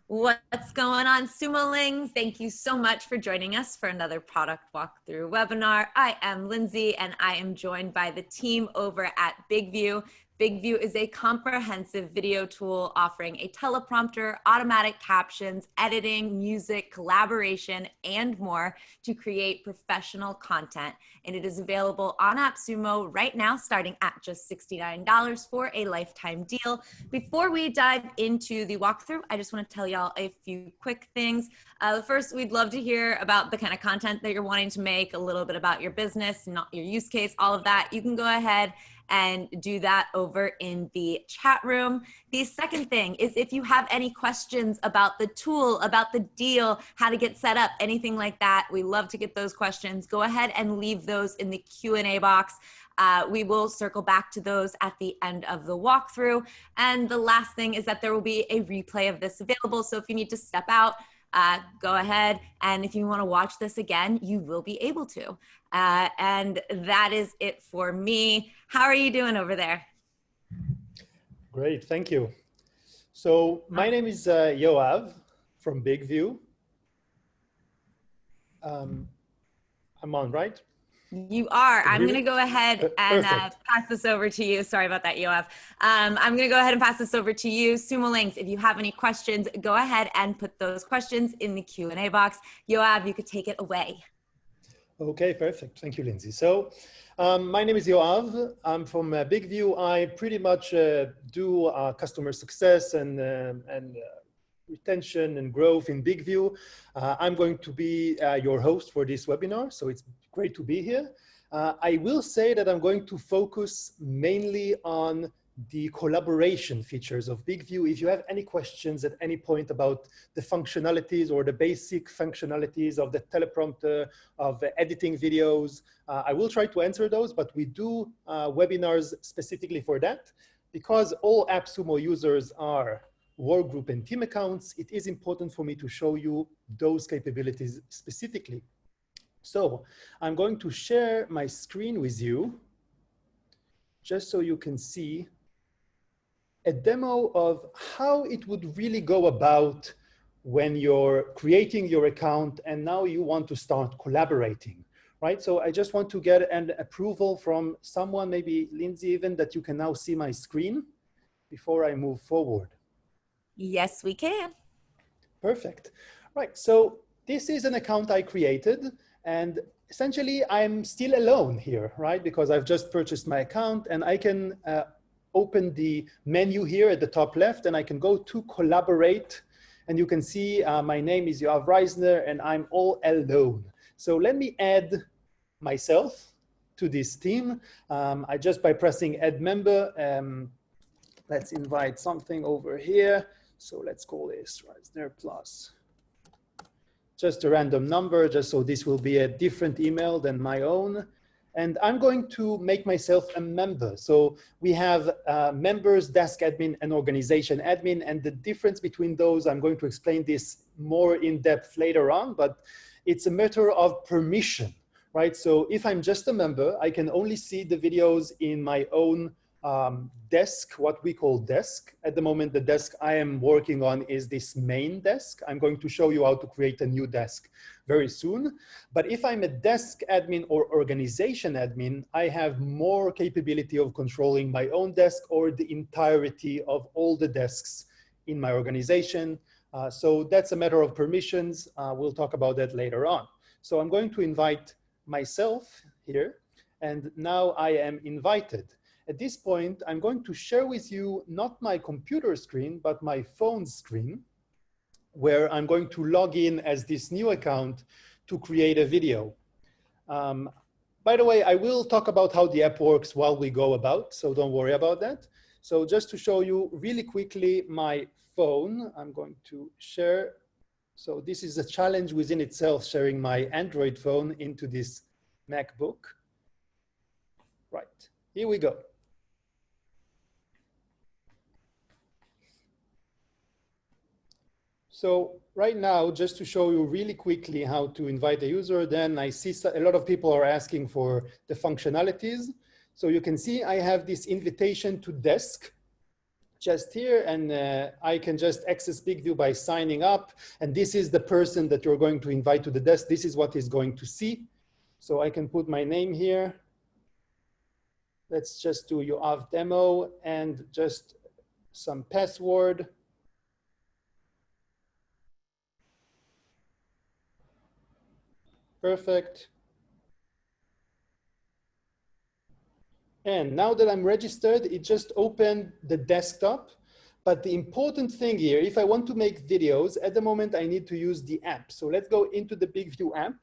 What's going on, Sumolings? Thank you so much for joining us for another product walkthrough webinar. I am Lindsay, and I am joined by the team over at BigView. BigView is a comprehensive video tool offering a teleprompter, automatic captions, editing, music, collaboration, and more to create professional content. And it is available on AppSumo right now, starting at just $69 for a lifetime deal. Before we dive into the walkthrough, I just want to tell y'all a few quick things. First, we'd love to hear about the kind of content that you're wanting to make, a little bit about your business, not your use case, all of that. You can go ahead and do that over in the chat room. The second thing is if you have any questions about the tool, about the deal, how to get set up, anything like that, we love to get those questions. Go ahead and leave those in the Q&A box. We will circle back to those at the end of the walkthrough. And the last thing is that there will be a replay of this available. So if you need to step out, go ahead. And if you want to watch this again, you will be able to. And that is it for me. How are you doing over there? Great, thank you. So my name is Yoav from BigView. I'm on, right? You are. I'm going to go ahead and pass this over to you. Sorry about that, Yoav. I'm going to go ahead and pass this over to you. Sumolings, if you have any questions, go ahead and put those questions in the Q&A box. Yoav, you could take it away. Okay, perfect. Thank you, Lindsay. So my name is Yoav. I'm from BigView. I pretty much do customer success and retention and growth in BigView. I'm going to be your host for this webinar, so it's great to be here. I will say that I'm going to focus mainly on the collaboration features of BigView. If you have any questions at any point about the functionalities or the basic functionalities of the teleprompter, of editing videos, I will try to answer those, but we do webinars specifically for that. Because all AppSumo users are workgroup and team accounts, it is important for me to show you those capabilities specifically. So I'm going to share my screen with you just so you can see a demo of how it would really go about when you're creating your account and now you want to start collaborating, right? So I just want to get an approval from someone, maybe Lindsay even, that you can now see my screen before I move forward. Yes, we can. Perfect. Right, so this is an account I created, and essentially I'm still alone here, right? Because I've just purchased my account, and I can open the menu here at the top left, and I can go to collaborate, and you can see my name is Yoav Reisner, and I'm all alone. So let me add myself to this team. I just by pressing add member, let's invite something over here. So let's call this Reisner plus just a random number, just so this will be a different email than my own. And I'm going to make myself a member. So we have members, desk admin, and organization admin. And the difference between those, I'm going to explain this more in depth later on, but it's a matter of permission, right? So if I'm just a member, I can only see the videos in my own desk, what we call desk. At the moment, the desk I am working on is this main desk. I'm going to show you how to create a new desk very soon. But if I'm a desk admin or organization admin, I have more capability of controlling my own desk or the entirety of all the desks in my organization. So that's a matter of permissions. We'll talk about that later on. So I'm going to invite myself here, and now I am invited. At this point, I'm going to share with you not my computer screen, but my phone screen, where I'm going to log in as this new account to create a video. By the way, I will talk about how the app works while we go about, so don't worry about that. So just to show you really quickly my phone, I'm going to share. So this is a challenge within itself, sharing my Android phone into this MacBook. Right, here we go. So right now, just to show you really quickly how to invite a user, then I see a lot of people are asking for the functionalities. So you can see I have this invitation to desk. just here, and I can just access BigView by signing up. And this is the person that you're going to invite to the desk. This is what he's going to see. So I can put my name here. Let's just do Yoav demo and just some password. Perfect. And now that I'm registered, it just opened the desktop. But the important thing here, if I want to make videos, at the moment I need to use the app. So let's go into the BigView app.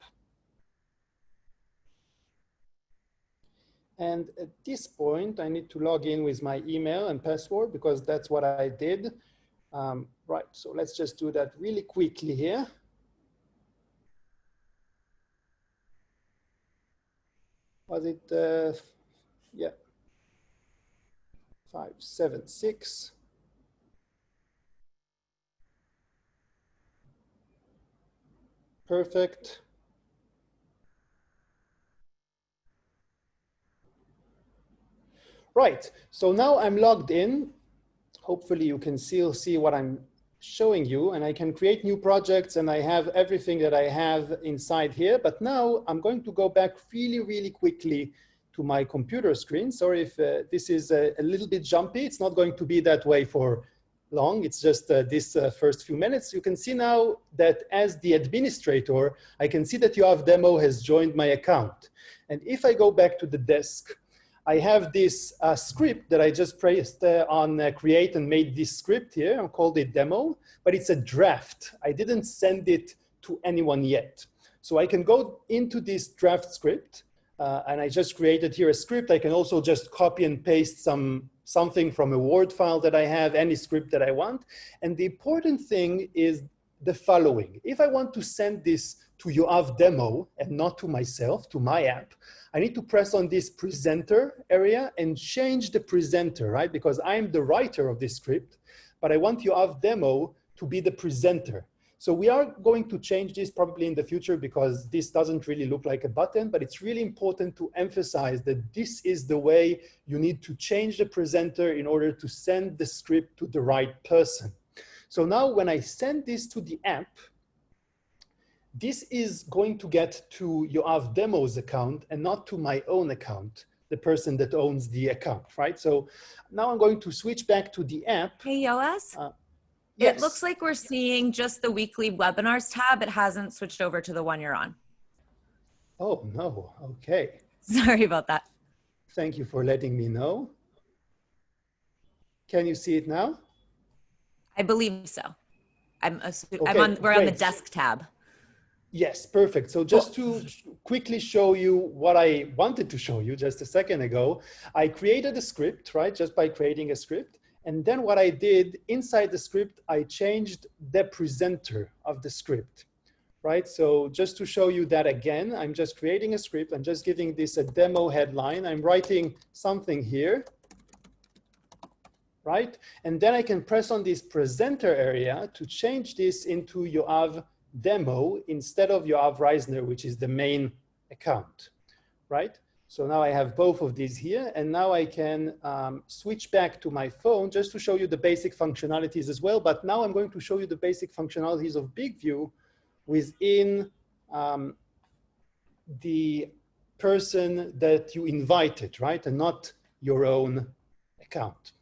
And at this point, I need to log in with my email and password because that's what I did. Right, so let's just do that really quickly here. Was it, yeah, 576. Perfect. Right, so now I'm logged in. Hopefully you can still see what I'm showing you, and I can create new projects, and I have everything that I have inside here. But now I'm going to go back really, really quickly to my computer screen. Sorry if this is a little bit jumpy. It's not going to be that way for long. It's just this first few minutes. You can see now that as the administrator, I can see that Yoav Demo has joined my account. And if I go back to the desk, I have this script that I just pressed on create and made this script here. I called it demo, but it's a draft. I didn't send it to anyone yet. So I can go into this draft script and I just created here a script. I can also just copy and paste something from a Word file that I have, any script that I want. And the important thing is the following. If I want to send this to Yoav Demo and not to myself, to my app, I need to press on this presenter area and change the presenter, right? Because I'm the writer of this script, but I want Yoav Demo to be the presenter. So we are going to change this probably in the future because this doesn't really look like a button, but it's really important to emphasize that this is the way you need to change the presenter in order to send the script to the right person. So now when I send this to the app, this is going to get to Yoav Demo's account and not to my own account, the person that owns the account, right? So now I'm going to switch back to the app. Hey, Yoas? Yes. It looks like we're seeing just the weekly webinars tab. It hasn't switched over to the one you're on. Oh, no. Okay. Sorry about that. Thank you for letting me know. Can you see it now? I believe so. Okay, we're on the desk tab. Yes, perfect. So just to quickly show you what I wanted to show you just a second ago, I created a script, right? Just by creating a script. And then what I did inside the script, I changed the presenter of the script, right? So just to show you that again, I'm just creating a script. I'm just giving this a demo headline. I'm writing something here, right? And then I can press on this presenter area to change this into Yoav Demo instead of Yoav Reisner, which is the main account, right? So now I have both of these here, and now I can switch back to my phone just to show you the basic functionalities as well. But now I'm going to show you the basic functionalities of BigView within the person that you invited, right? And not your own account.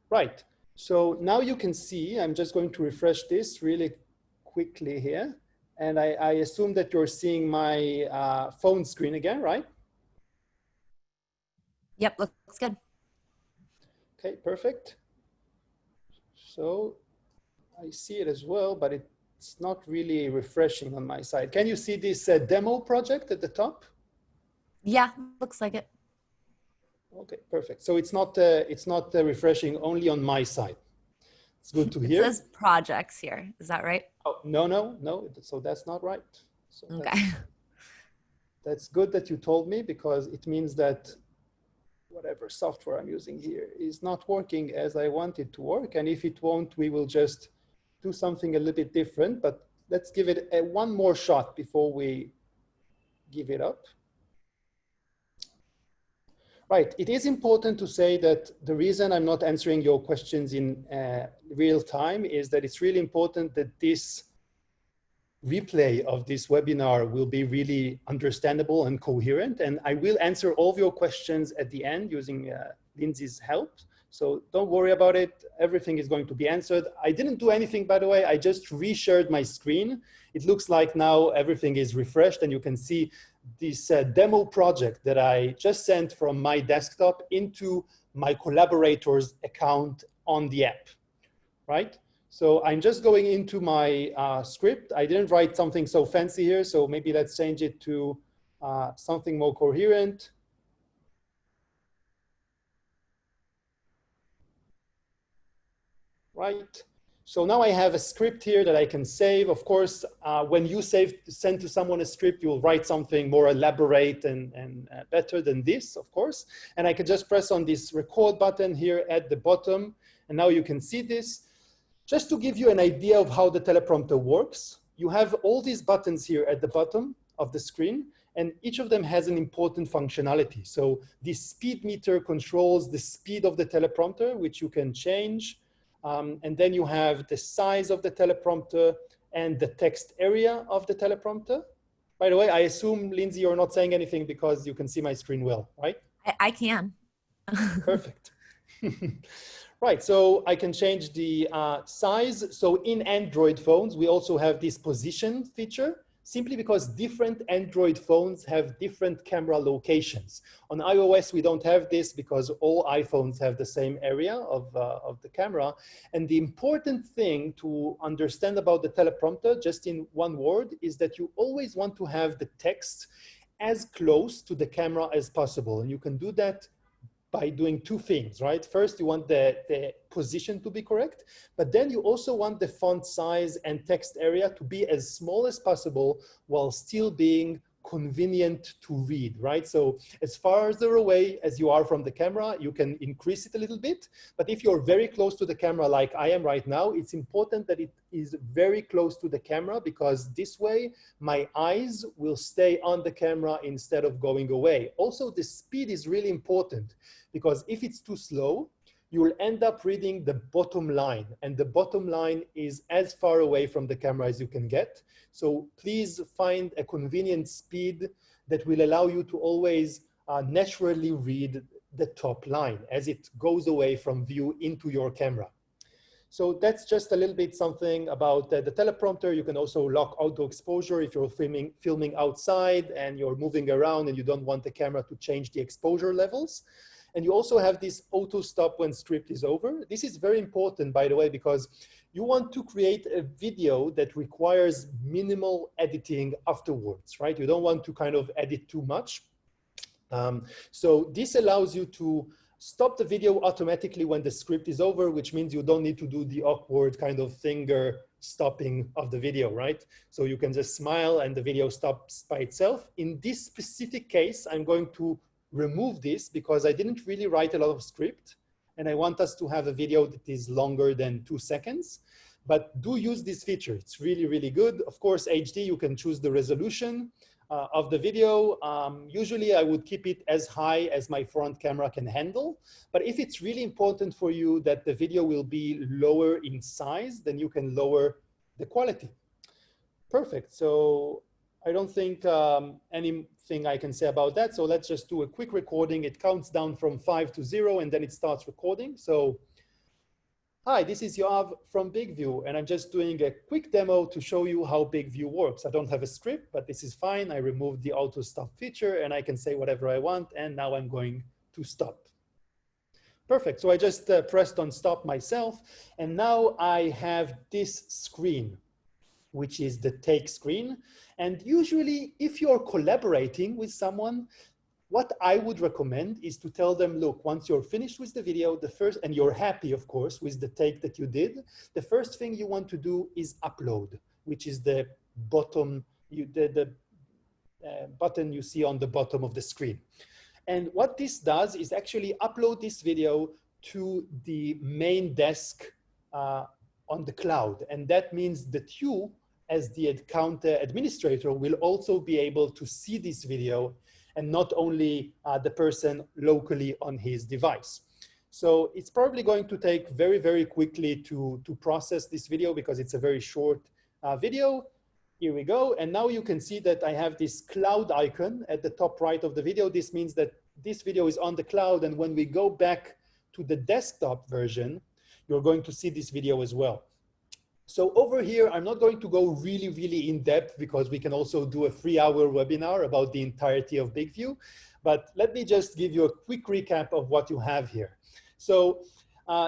Right, so now you can see, I'm just going to refresh this really quickly here. And I assume that you're seeing my phone screen again, right? Yep, looks good. Okay, perfect. So I see it as well, but it's not really refreshing on my side. Can you see this demo project at the top? Yeah, looks like it. Okay, perfect. So it's not refreshing only on my side. It's good to hear. It says projects here. Is that right? Oh, no. So that's not right. So okay. That's good that you told me, because it means that whatever software I'm using here is not working as I want it to work. And if it won't, we will just do something a little bit different. But let's give it one more shot before we give it up. Right. It is important to say that the reason I'm not answering your questions in real time is that it's really important that this replay of this webinar will be really understandable and coherent. And I will answer all of your questions at the end using Lindsay's help. So don't worry about it. Everything is going to be answered. I didn't do anything, by the way. I just reshared my screen. It looks like now everything is refreshed and you can see this demo project that I just sent from my desktop into my collaborator's account on the app, right? So I'm just going into my script. I didn't write something so fancy here, so maybe let's change it to something more coherent. Right. So now I have a script here that I can save. Of course, when you send to someone a script, you'll write something more elaborate and better than this, of course. And I can just press on this record button here at the bottom. And now you can see this. Just to give you an idea of how the teleprompter works, you have all these buttons here at the bottom of the screen, and each of them has an important functionality. So this speed meter controls the speed of the teleprompter, which you can change. And then you have the size of the teleprompter and the text area of the teleprompter. By the way, I assume, Lindsay, you're not saying anything because you can see my screen well, right? I can. Perfect. Right, so I can change the size. So in Android phones, we also have this position feature, simply because different Android phones have different camera locations. On iOS, we don't have this because all iPhones have the same area of the camera. And the important thing to understand about the teleprompter, just in one word, is that you always want to have the text as close to the camera as possible. And you can do that by doing two things, right? First, you want the position to be correct, but then you also want the font size and text area to be as small as possible while still being convenient to read, right? So as farther away as you are from the camera, you can increase it a little bit. But if you're very close to the camera like I am right now, it's important that it is very close to the camera, because this way my eyes will stay on the camera instead of going away. Also, the speed is really important, because if it's too slow, you will end up reading the bottom line, and the bottom line is as far away from the camera as you can get. So please find a convenient speed that will allow you to always naturally read the top line as it goes away from view into your camera. So that's just a little bit something about the teleprompter. You can also lock auto exposure if you're filming outside and you're moving around and you don't want the camera to change the exposure levels. And you also have this auto stop when script is over. This is very important, by the way, because you want to create a video that requires minimal editing afterwards, right? You don't want to kind of edit too much. So this allows you to stop the video automatically when the script is over, which means you don't need to do the awkward kind of finger stopping of the video, right? So you can just smile and the video stops by itself. In this specific case, I'm going to remove this because I didn't really write a lot of script and I want us to have a video that is longer than 2 seconds. But do use this feature. It's really, really good. Of course, HD, you can choose the resolution of the video. Usually I would keep it as high as my front camera can handle. But if it's really important for you that the video will be lower in size, then you can lower the quality. Perfect. So I don't think anything I can say about that. So let's just do a quick recording. It counts down from 5 to 0 and then it starts recording. So hi, this is Yoav from BigView, and I'm just doing a quick demo to show you how BigView works. I don't have a script, but this is fine. I removed the auto stop feature and I can say whatever I want. And now I'm going to stop. Perfect. So I just pressed on stop myself. And now I have this screen, which is the take screen. And usually if you're collaborating with someone, what I would recommend is to tell them, look, once you're finished with the video, and you're happy, of course, with the take that you did, the first thing you want to do is upload, which is the bottom, button you see on the bottom of the screen. And what this does is actually upload this video to the main desk on the cloud. And that means that you, as the account administrator, will also be able to see this video and not only the person locally on his device. So it's probably going to take very, very quickly to process this video because it's a very short video. Here we go. And now you can see that I have this cloud icon at the top right of the video. This means that this video is on the cloud. And when we go back to the desktop version, you're going to see this video as well. So over here, I'm not going to go really, really in depth because we can also do a 3-hour webinar about the entirety of BigView. But let me just give you a quick recap of what you have here. So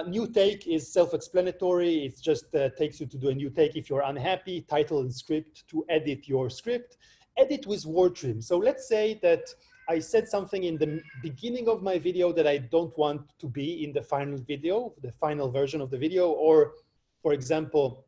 new take is self-explanatory. It just takes you to do a new take if you're unhappy, title and script to edit your script. Edit with word trim. So let's say that I said something in the beginning of my video that I don't want to be in the final video, the final version of the video, or for example,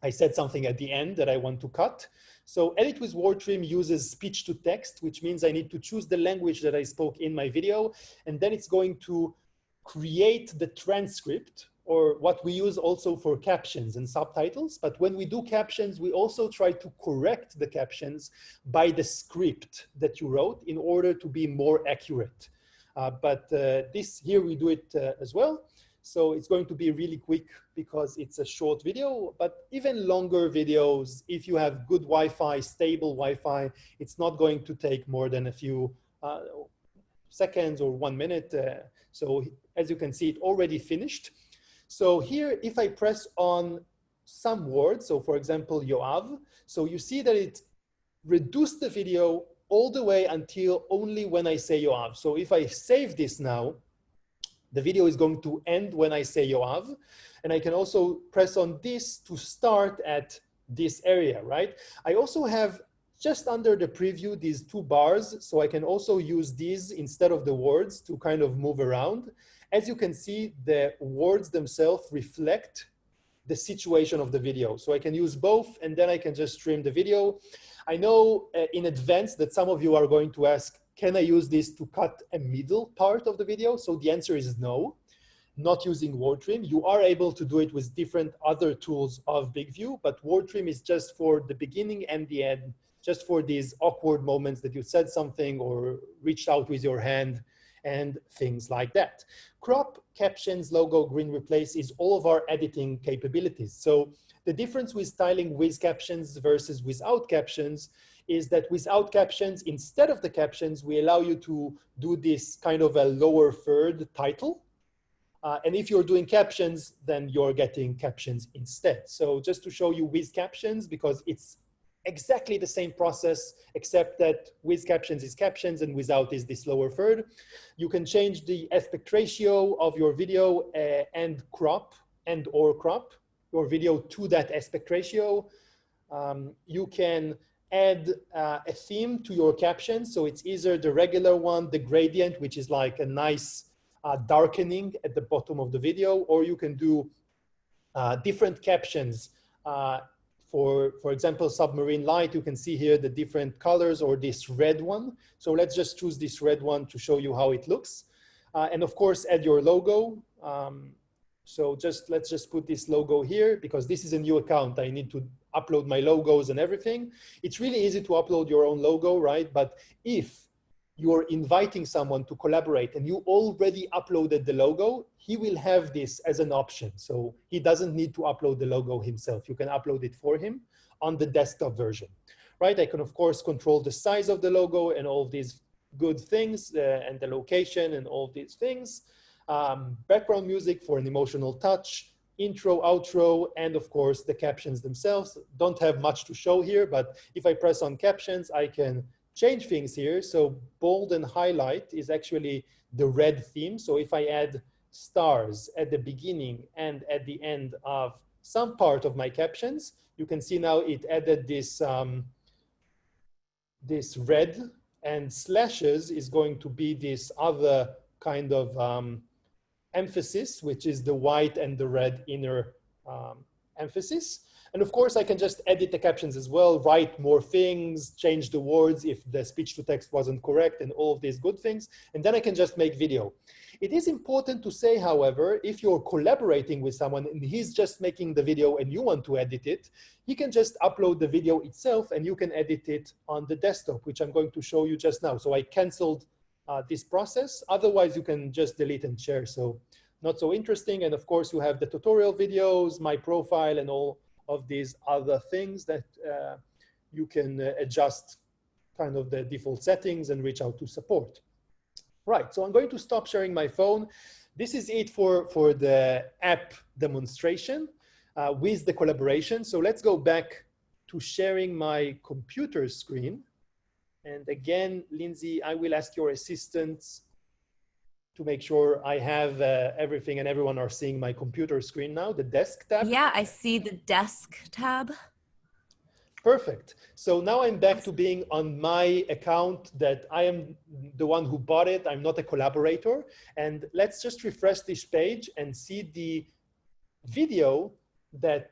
I said something at the end that I want to cut. So edit with word trim uses speech to text, which means I need to choose the language that I spoke in my video, and then it's going to create the transcript, or what we use also for captions and subtitles. But when we do captions, we also try to correct the captions by the script that you wrote in order to be more accurate. But this here we do it as well. So it's going to be really quick because it's a short video, but even longer videos, if you have good Wi-Fi, stable Wi-Fi, it's not going to take more than a few seconds or 1 minute. So as you can see, it already finished. So here, if I press on some words, so for example, Yoav, so you see that it reduced the video all the way until only when I say Yoav. So if I save this now, the video is going to end when I say Yoav. And I can also press on this to start at this area, right? I also have just under the preview, these 2 bars. So I can also use these instead of the words to kind of move around. As you can see, the words themselves reflect the situation of the video. So I can use both, and then I can just stream the video. I know in advance that some of you are going to ask, can I use this to cut a middle part of the video? So the answer is no, not using word trim. You are able to do it with different other tools of BigView, but word trim is just for the beginning and the end, just for these awkward moments that you said something or reached out with your hand and things like that. Crop, captions, logo, green replace is all of our editing capabilities. So the difference with styling with captions versus without captions is that without captions, instead of the captions, we allow you to do this kind of a lower third title. And if you're doing captions, then you're getting captions instead. So just to show you with captions, because it's exactly the same process, except that with captions is captions and without is this lower third. You can change the aspect ratio of your video and or crop your video to that aspect ratio. You can add a theme to your captions. So it's either the regular one, the gradient, which is like a nice darkening at the bottom of the video, or you can do different captions. For example, submarine light, you can see here the different colors, or this red one. So let's just choose this red one to show you how it looks. And of course, add your logo. So let's just put this logo here because this is a new account. I need to upload my logos and everything. It's really easy to upload your own logo, right? But if you're inviting someone to collaborate and you already uploaded the logo, he will have this as an option. So he doesn't need to upload the logo himself. You can upload it for him on the desktop version, right? I can, of course, control the size of the logo and all of these good things and the location and all these things. Background music for an emotional touch, intro, outro, and of course, the captions themselves. Don't have much to show here, but if I press on captions, I can change things here. So bold and highlight is actually the red theme. So if I add stars at the beginning and at the end of some part of my captions, you can see now it added this, this red, and slashes is going to be this other kind of emphasis, which is the white and the red inner emphasis. And of course, I can just edit the captions as well, write more things, change the words if the speech to text wasn't correct, and all of these good things. And then I can just make video. It is important to say, however, if you're collaborating with someone and he's just making the video and you want to edit it, he can just upload the video itself and you can edit it on the desktop, which I'm going to show you just now. So I canceled this process. Otherwise, you can just delete and share. So not so interesting. And of course, you have the tutorial videos, my profile, and all of these other things that you can adjust kind of the default settings and reach out to support. Right, so I'm going to stop sharing my phone. This is it for the app demonstration with the collaboration. So let's go back to sharing my computer screen. And again, Lindsay, I will ask your assistants to make sure I have everything and everyone are seeing my computer screen now, the desk tab. Yeah, I see the desk tab. Perfect. So now I'm back to being on my account that I am the one who bought it. I'm not a collaborator. And let's just refresh this page and see the video that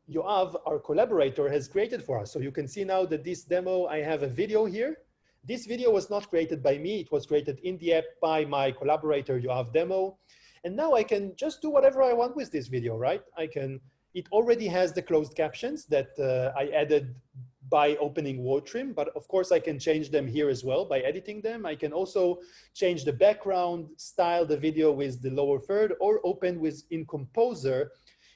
Yoav, our collaborator, has created for us. So you can see now that this demo, I have a video here. This video was not created by me. It was created in the app by my collaborator, Yoav Demo. And now I can just do whatever I want with this video, right? It already has the closed captions that I added by opening WordTrim, but of course I can change them here as well by editing them. I can also change the background, style the video with the lower third, or open in Composer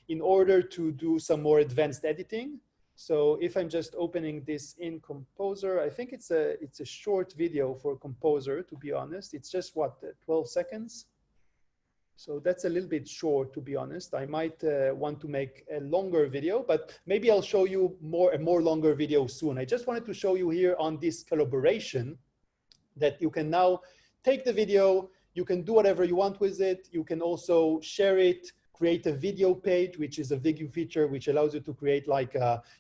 in order to do some more advanced editing. So if I'm just opening this in Composer, I think it's a short video for Composer, to be honest. It's just what, 12 seconds? So that's a little bit short, to be honest. I might want to make a longer video, but maybe I'll show you a more longer video soon. I just wanted to show you here on this collaboration that you can now take the video, you can do whatever you want with it. You can also share it, create a video page, which is a BigView feature, which allows you to create like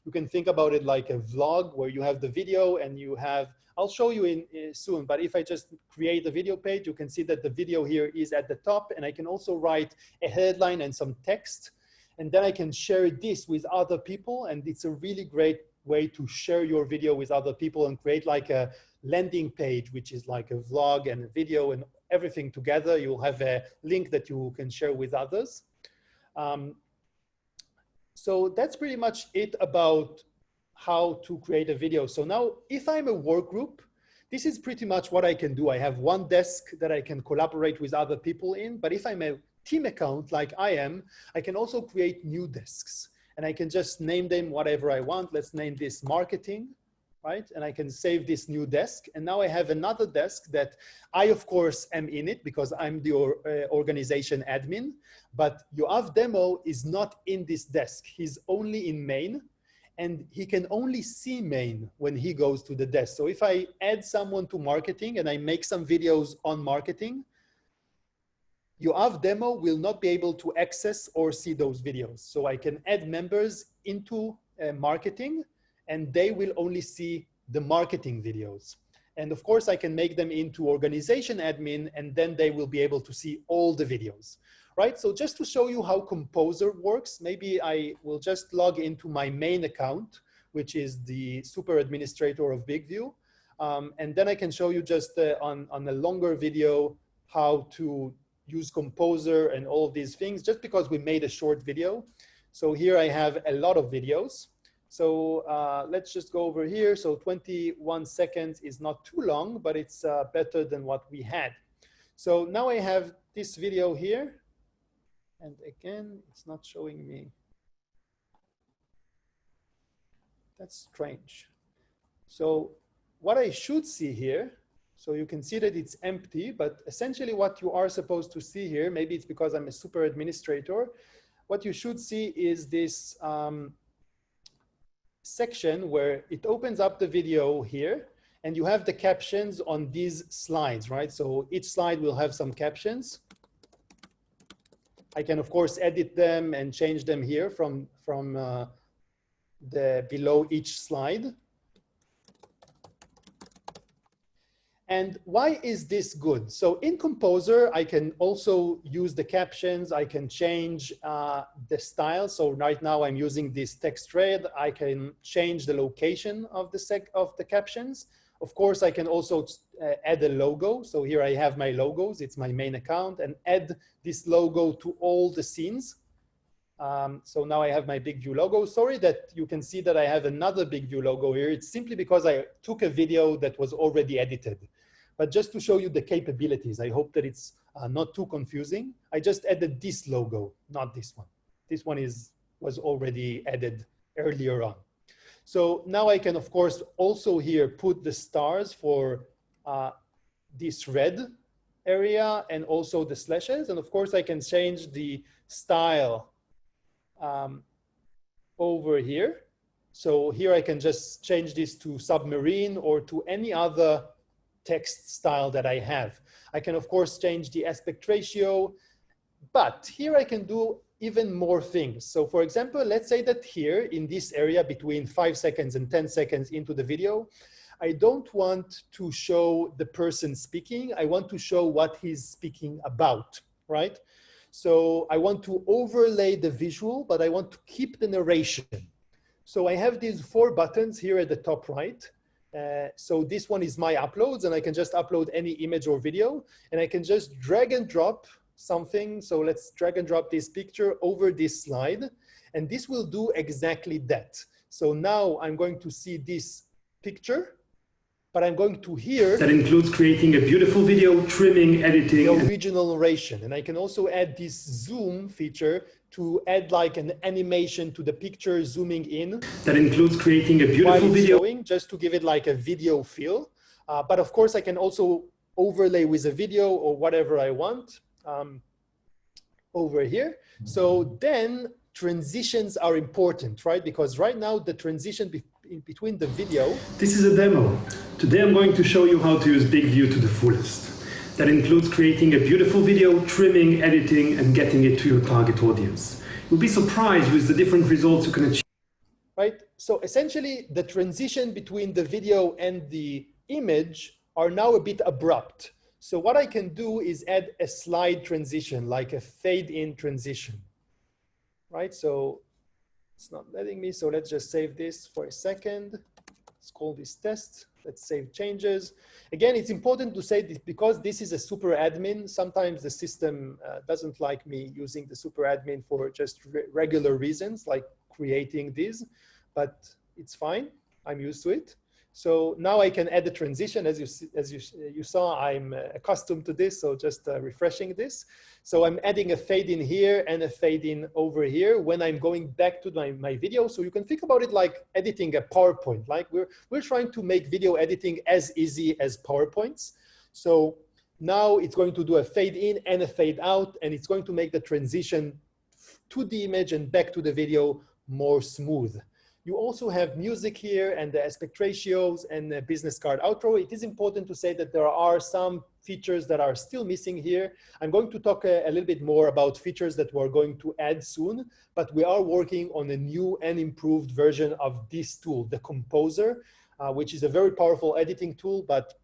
you can think about it like a vlog where you have the video and you have, I'll show you soon, but if I just create a video page, you can see that the video here is at the top, and I can also write a headline and some text, and then I can share this with other people, and it's a really great way to share your video with other people and create like a landing page, which is like a vlog and a video and everything together. You'll have a link that you can share with others. So that's pretty much it about how to create a video. So now if I'm a work group, this is pretty much what I can do. I have one desk that I can collaborate with other people in, but if I'm a team account like I am, I can also create new desks and I can just name them whatever I want. Let's name this marketing, right? And I can save this new desk. And now I have another desk that I, of course, am in it because I'm the organization admin, but Yoav Demo is not in this desk. He's only in main. And he can only see main when he goes to the desk. So if I add someone to marketing and I make some videos on marketing, Yoav Demo will not be able to access or see those videos. So I can add members into marketing and they will only see the marketing videos. And of course I can make them into organization admin and then they will be able to see all the videos. Right, so just to show you how Composer works, maybe I will just log into my main account, which is the super administrator of BigView. And then I can show you just on a longer video how to use Composer and all of these things, just because we made a short video. So here I have a lot of videos. So let's just go over here. So 21 seconds is not too long, but it's better than what we had. So now I have this video here. And again, it's not showing me. That's strange. So what I should see here, so you can see that it's empty, but essentially what you are supposed to see here, maybe it's because I'm a super administrator, what you should see is this section where it opens up the video here, and you have the captions on these slides, right? So each slide will have some captions. I can, of course, edit them and change them here from the below each slide. And why is this good? So in Composer, I can also use the captions. I can change the style. So right now I'm using this text thread. I can change the location of the captions. Of course, I can also add a logo. So here I have my logos. It's my main account, and add this logo to all the scenes. So now I have my BigView logo. Sorry that you can see that I have another BigView logo here. It's simply because I took a video that was already edited. But just to show you the capabilities, I hope that it's not too confusing. I just added this logo, not this one. This one was already added earlier on. So now I can, of course, also here put the stars for this red area and also the slashes. And of course, I can change the style over here. So here I can just change this to submarine or to any other text style that I have. I can, of course, change the aspect ratio, but here I can do even more things. So for example, let's say that here in this area between 5 seconds and 10 seconds into the video, I don't want to show the person speaking. I want to show what he's speaking about, right? So I want to overlay the visual, but I want to keep the narration. So I have these 4 buttons here at the top right. So this one is my uploads, and I can just upload any image or video, and I can just drag and drop something. So let's drag and drop this picture over this slide, and this will do exactly that. So now I'm going to see this picture, but I'm going to hear. That includes creating a beautiful video, trimming, editing. The original narration. And I can also add this zoom feature to add like an animation to the picture zooming in. That includes creating a beautiful video. Showing, just to give it like a video feel. But of course I can also overlay with a video or whatever I want over here. So then transitions are important, right? Because right now the transition in between the video. This is a demo. Today I'm going to show you how to use BigView to the fullest. That includes creating a beautiful video, trimming, editing, and getting it to your target audience. You'll be surprised with the different results you can achieve. Right, so essentially the transition between the video and the image are now a bit abrupt. So what I can do is add a slide transition, like a fade-in transition, right? So it's not letting me, so let's just save this for a second. Let's call this test. Let's save changes. Again, it's important to say this because this is a super admin. Sometimes the system doesn't like me using the super admin for just regular reasons, like creating these, but it's fine. I'm used to it. So now I can add a transition. As you saw, I'm accustomed to this, so just refreshing this. So I'm adding a fade in here and a fade in over here when I'm going back to my video. So you can think about it like editing a PowerPoint. Like we're trying to make video editing as easy as PowerPoints. So now it's going to do a fade in and a fade out, and it's going to make the transition to the image and back to the video more smooth. You also have music here and the aspect ratios and the business card outro. It is important to say that there are some features that are still missing here. I'm going to talk a little bit more about features that we're going to add soon, but we are working on a new and improved version of this tool, the Composer, which is a very powerful editing tool, but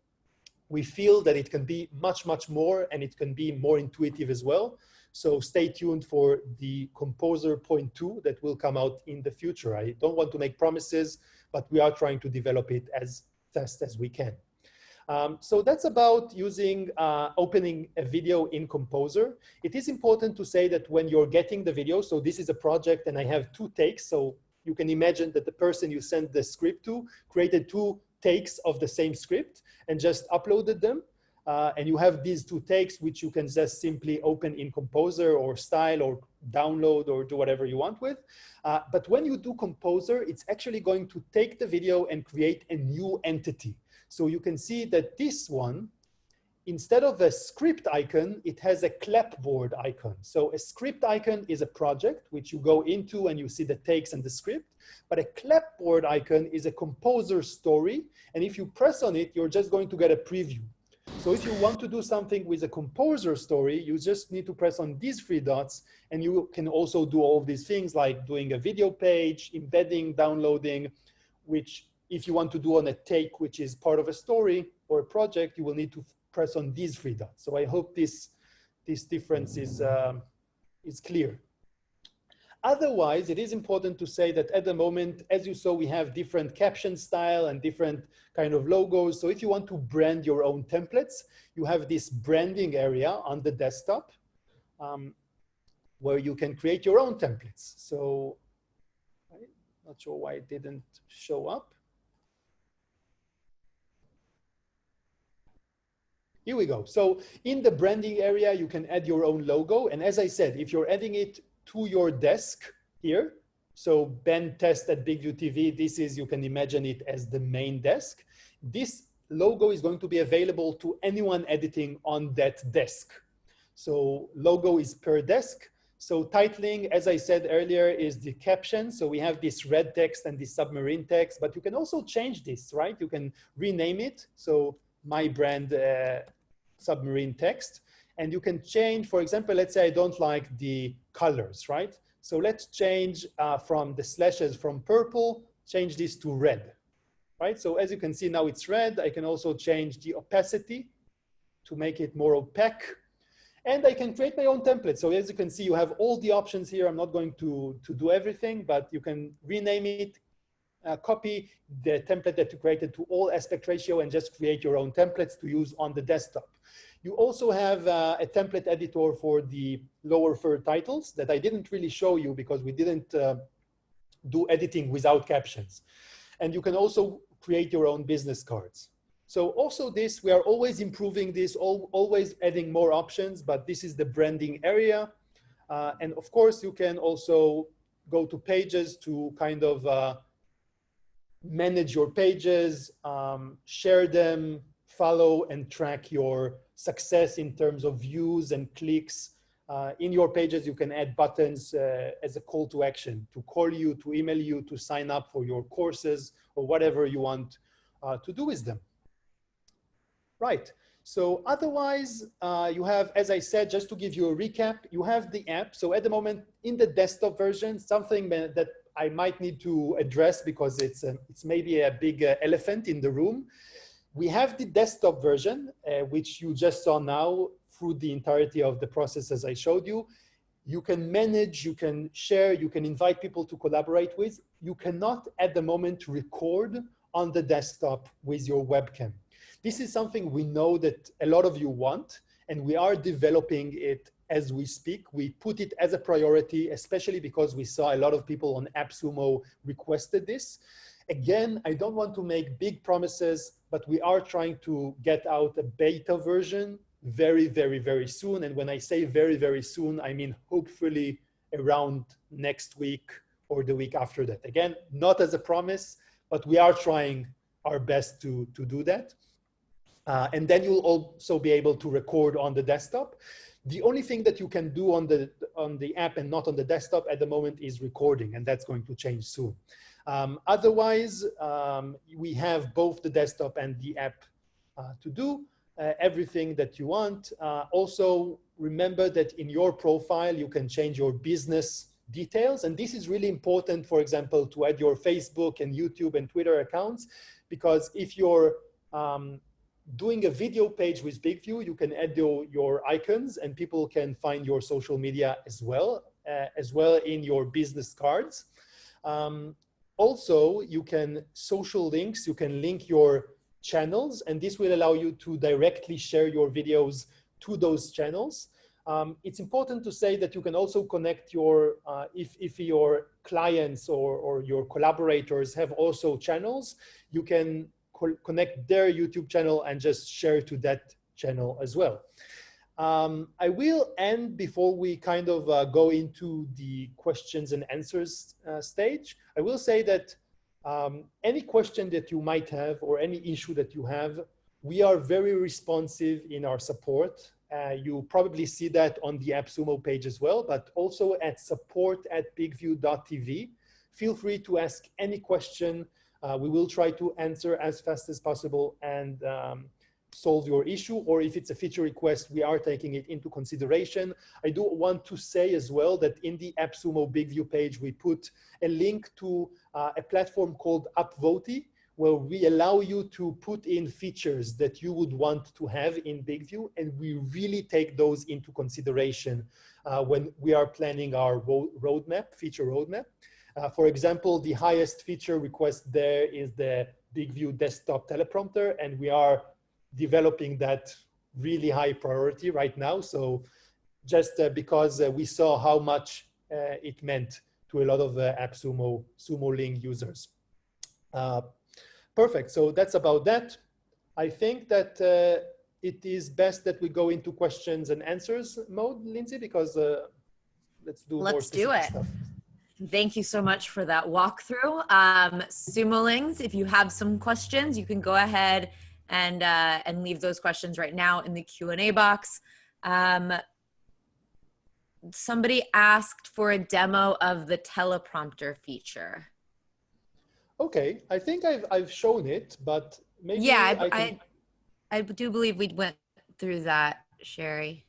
we feel that it can be much, much more, and it can be more intuitive as well. So stay tuned for the Composer 0.2 that will come out in the future. I don't want to make promises, but we are trying to develop it as fast as we can. So that's about using, opening a video in Composer. It is important to say that when you're getting the video, so this is a project and I have 2 takes. So you can imagine that the person you sent the script to created 2 takes of the same script and just uploaded them. And you have these 2 takes, which you can just simply open in Composer or Style or download or do whatever you want with. But when you do Composer, it's actually going to take the video and create a new entity. So you can see that this one, instead of a script icon, it has a clapboard icon. So a script icon is a project which you go into and you see the takes and the script. But a clapboard icon is a Composer story. And if you press on it, you're just going to get a preview. So if you want to do something with a Composer story, you just need to press on these 3 dots, and you can also do all of these things like doing a video page, embedding, downloading, which if you want to do on a take, which is part of a story or a project, you will need to press on these 3 dots. So I hope this difference is clear. Otherwise, it is important to say that at the moment, as you saw, we have different caption style and different kind of logos. So if you want to brand your own templates, you have this branding area on the desktop where you can create your own templates. So I'm not sure why it didn't show up. Here we go. So in the branding area, you can add your own logo. And as I said, if you're adding it to your desk here, so Ben Test at BigView TV, this is, you can imagine it as the main desk. This logo is going to be available to anyone editing on that desk. So logo is per desk. So titling, as I said earlier, is the caption. So we have this red text and this submarine text, but you can also change this, right? You can rename it. So my brand submarine text. And you can change, for example, let's say I don't like the colors, right? So let's change from the slashes from purple, change this to red, right? So as you can see now it's red. I can also change the opacity to make it more opaque. And I can create my own template. So as you can see, you have all the options here. I'm not going to do everything, but you can rename it, copy the template that you created to all aspect ratio and just create your own templates to use on the desktop. You also have a template editor for the lower third titles that I didn't really show you because we didn't do editing without captions. And you can also create your own business cards. So also this, we are always improving this, always adding more options, but this is the branding area. And of course, you can also go to pages to kind of manage your pages, share them, follow and track your success in terms of views and clicks. In your pages, you can add buttons as a call to action to call you, to email you, to sign up for your courses or whatever you want to do with them. Right. So otherwise, you have, as I said, just to give you a recap, you have the app. So at the moment in the desktop version, something that I might need to address because it's maybe a big elephant in the room. We have the desktop version, which you just saw now through the entirety of the process as I showed you. You can manage, you can share, you can invite people to collaborate with. You cannot at the moment record on the desktop with your webcam. This is something we know that a lot of you want, and we are developing it as we speak. We put it as a priority, especially because we saw a lot of people on AppSumo requested this. Again, I don't want to make big promises, but we are trying to get out a beta version very, very, very soon. And when I say very, very soon, I mean hopefully around next week or the week after that. Again, not as a promise, but we are trying our best to do that. And then you'll also be able to record on the desktop. The only thing that you can do on the app and not on the desktop at the moment is recording, and that's going to change soon. Otherwise, we have both the desktop and the app to do everything that you want. Also, remember that in your profile, you can change your business details. And this is really important, for example, to add your Facebook and YouTube and Twitter accounts, because if you're doing a video page with BigView, you can add your icons and people can find your social media as well in your business cards. Also, you can social links, you can link your channels, and this will allow you to directly share your videos to those channels. It's important to say that you can also connect your, if your clients or your collaborators have also channels, you can connect their YouTube channel and just share to that channel as well. I will end before we kind of go into the questions and answers stage. I will say that any question that you might have or any issue that you have, we are very responsive in our support. You probably see that on the AppSumo page as well, but also at support@bigview.tv. Feel free to ask any question. We will try to answer as fast as possible and solve your issue, or if it's a feature request, we are taking it into consideration. I do want to say as well that in the AppSumo BigView page, we put a link to a platform called Upvote, where we allow you to put in features that you would want to have in BigView, and we really take those into consideration when we are planning our roadmap, feature roadmap. For example, the highest feature request there is the BigView desktop teleprompter, and we are developing that really high priority right now. So just because we saw how much it meant to a lot of AppSumo Link users. Perfect, so that's about that. I think that it is best that we go into questions and answers mode, Lindsay, because let's do more specific stuff. Thank you so much for that walkthrough. Sumolings, if you have some questions, you can go ahead and leave those questions right now in the Q&A box. Somebody asked for a demo of the teleprompter feature. Okay, I think I've shown it, but maybe I do believe we went through that, Sherry.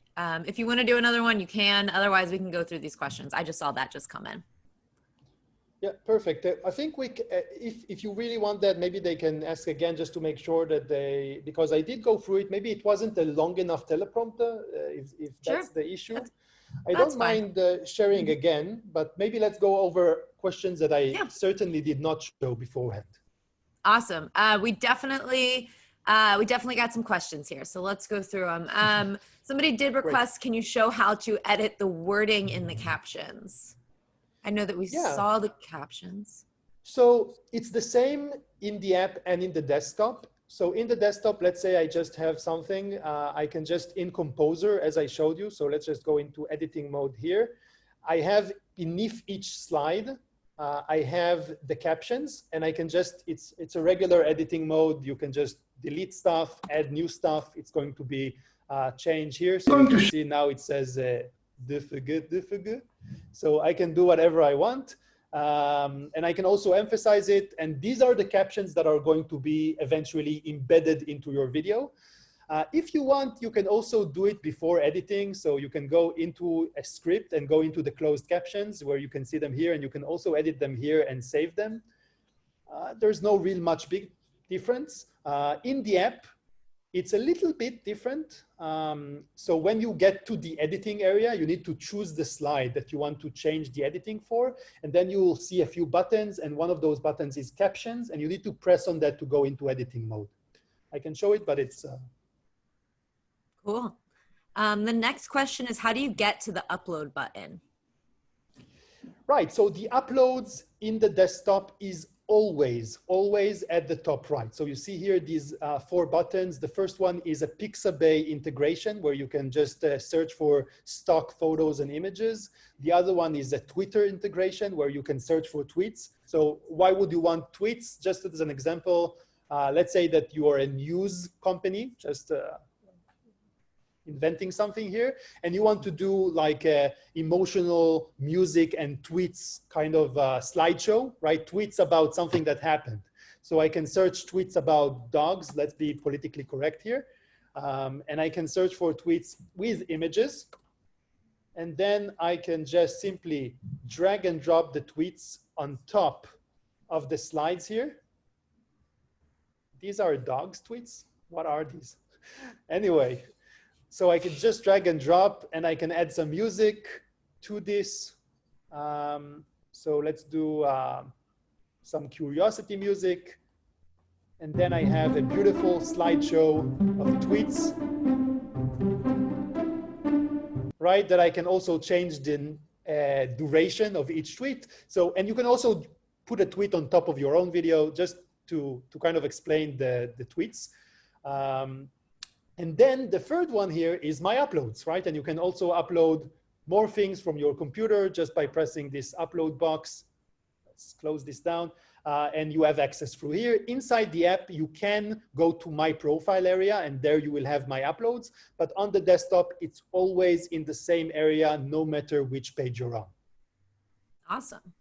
If you want to do another one, you can. Otherwise, we can go through these questions. I just saw that just come in. Yeah, perfect. I think if you really want that, maybe they can ask again just to make sure that because I did go through it, maybe it wasn't a long enough teleprompter, if that's the issue. I don't mind sharing again, but maybe let's go over questions that I certainly did not show beforehand. Awesome. We definitely got some questions here, so let's go through them. Somebody did request, can you show how to edit the wording in the captions? I know that we saw the captions. So it's the same in the app and in the desktop. So in the desktop, let's say I just have something, I can just in Composer, as I showed you. So let's just go into editing mode here. I have beneath each slide, I have the captions, and I can just, it's a regular editing mode. You can just delete stuff, add new stuff. It's going to be changed here. So you can see now it says BigView. So I can do whatever I want. And I can also emphasize it. And these are the captions that are going to be eventually embedded into your video. If you want, you can also do it before editing. So you can go into a script and go into the closed captions where you can see them here, and you can also edit them here and save them. There's no real much big difference. In the app, it's a little bit different. So when you get to the editing area, you need to choose the slide that you want to change the editing for. And then you will see a few buttons. And one of those buttons is captions. And you need to press on that to go into editing mode. I can show it, but it's... Cool. The next question is, how do you get to the upload button? Right. So the uploads in the desktop is always at the top right. So you see here these 4 buttons. The first one is a Pixabay integration where you can just search for stock photos and images. The other one is a Twitter integration where you can search for tweets. So why would you want tweets? Just as an example, let's say that you are a news company, just inventing something here, and you want to do like a emotional music and tweets kind of slideshow, right? Tweets about something that happened. So I can search tweets about dogs. Let's be politically correct here. And I can search for tweets with images. And then I can just simply drag and drop the tweets on top of the slides here. These are dogs tweets. What are these? Anyway. So I can just drag and drop, and I can add some music to this. So let's do some curiosity music. And then I have a beautiful slideshow of tweets, right? That I can also change the duration of each tweet. So, and you can also put a tweet on top of your own video just to kind of explain the tweets. And then the third one here is my uploads, right? And you can also upload more things from your computer just by pressing this upload box. Let's close this down. And you have access through here. Inside the app, you can go to my profile area, and there you will have my uploads. But on the desktop, it's always in the same area, no matter which page you're on. Awesome.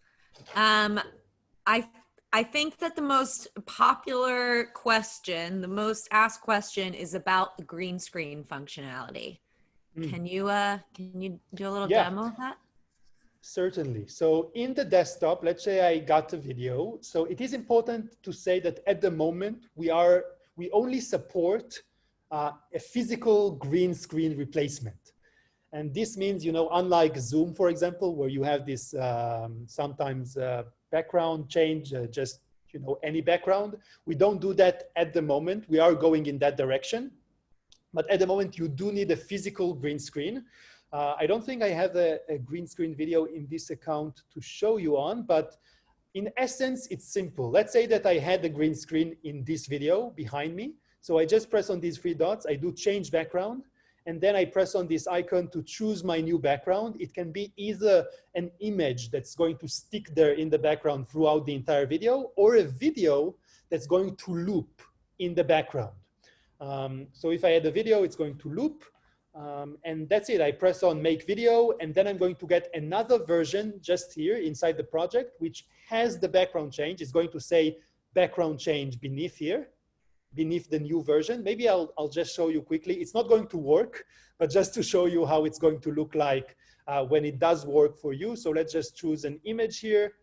I think that the most popular question, the most asked question, is about the green screen functionality. Can you do a little demo of that? Certainly. So in the desktop, let's say I got a video. So it is important to say that at the moment we only support a physical green screen replacement. And this means, you know, unlike Zoom, for example, where you have this sometimes background change, just, you know, any background, we don't do that at the moment. We are going in that direction. But at the moment, you do need a physical green screen. I don't think I have a green screen video in this account to show you on, but in essence, it's simple. Let's say that I had a green screen in this video behind me. So I just press on these three dots, I do change background, and then I press on this icon to choose my new background. It can be either an image that's going to stick there in the background throughout the entire video, or a video that's going to loop in the background. So if I had a video, it's going to loop. And that's it. I press on make video, and then I'm going to get another version just here inside the project, which has the background change. It's going to say background change beneath here, beneath the new version. Maybe I'll just show you quickly. It's not going to work, but just to show you how it's going to look like when it does work for you. So let's just choose an image here.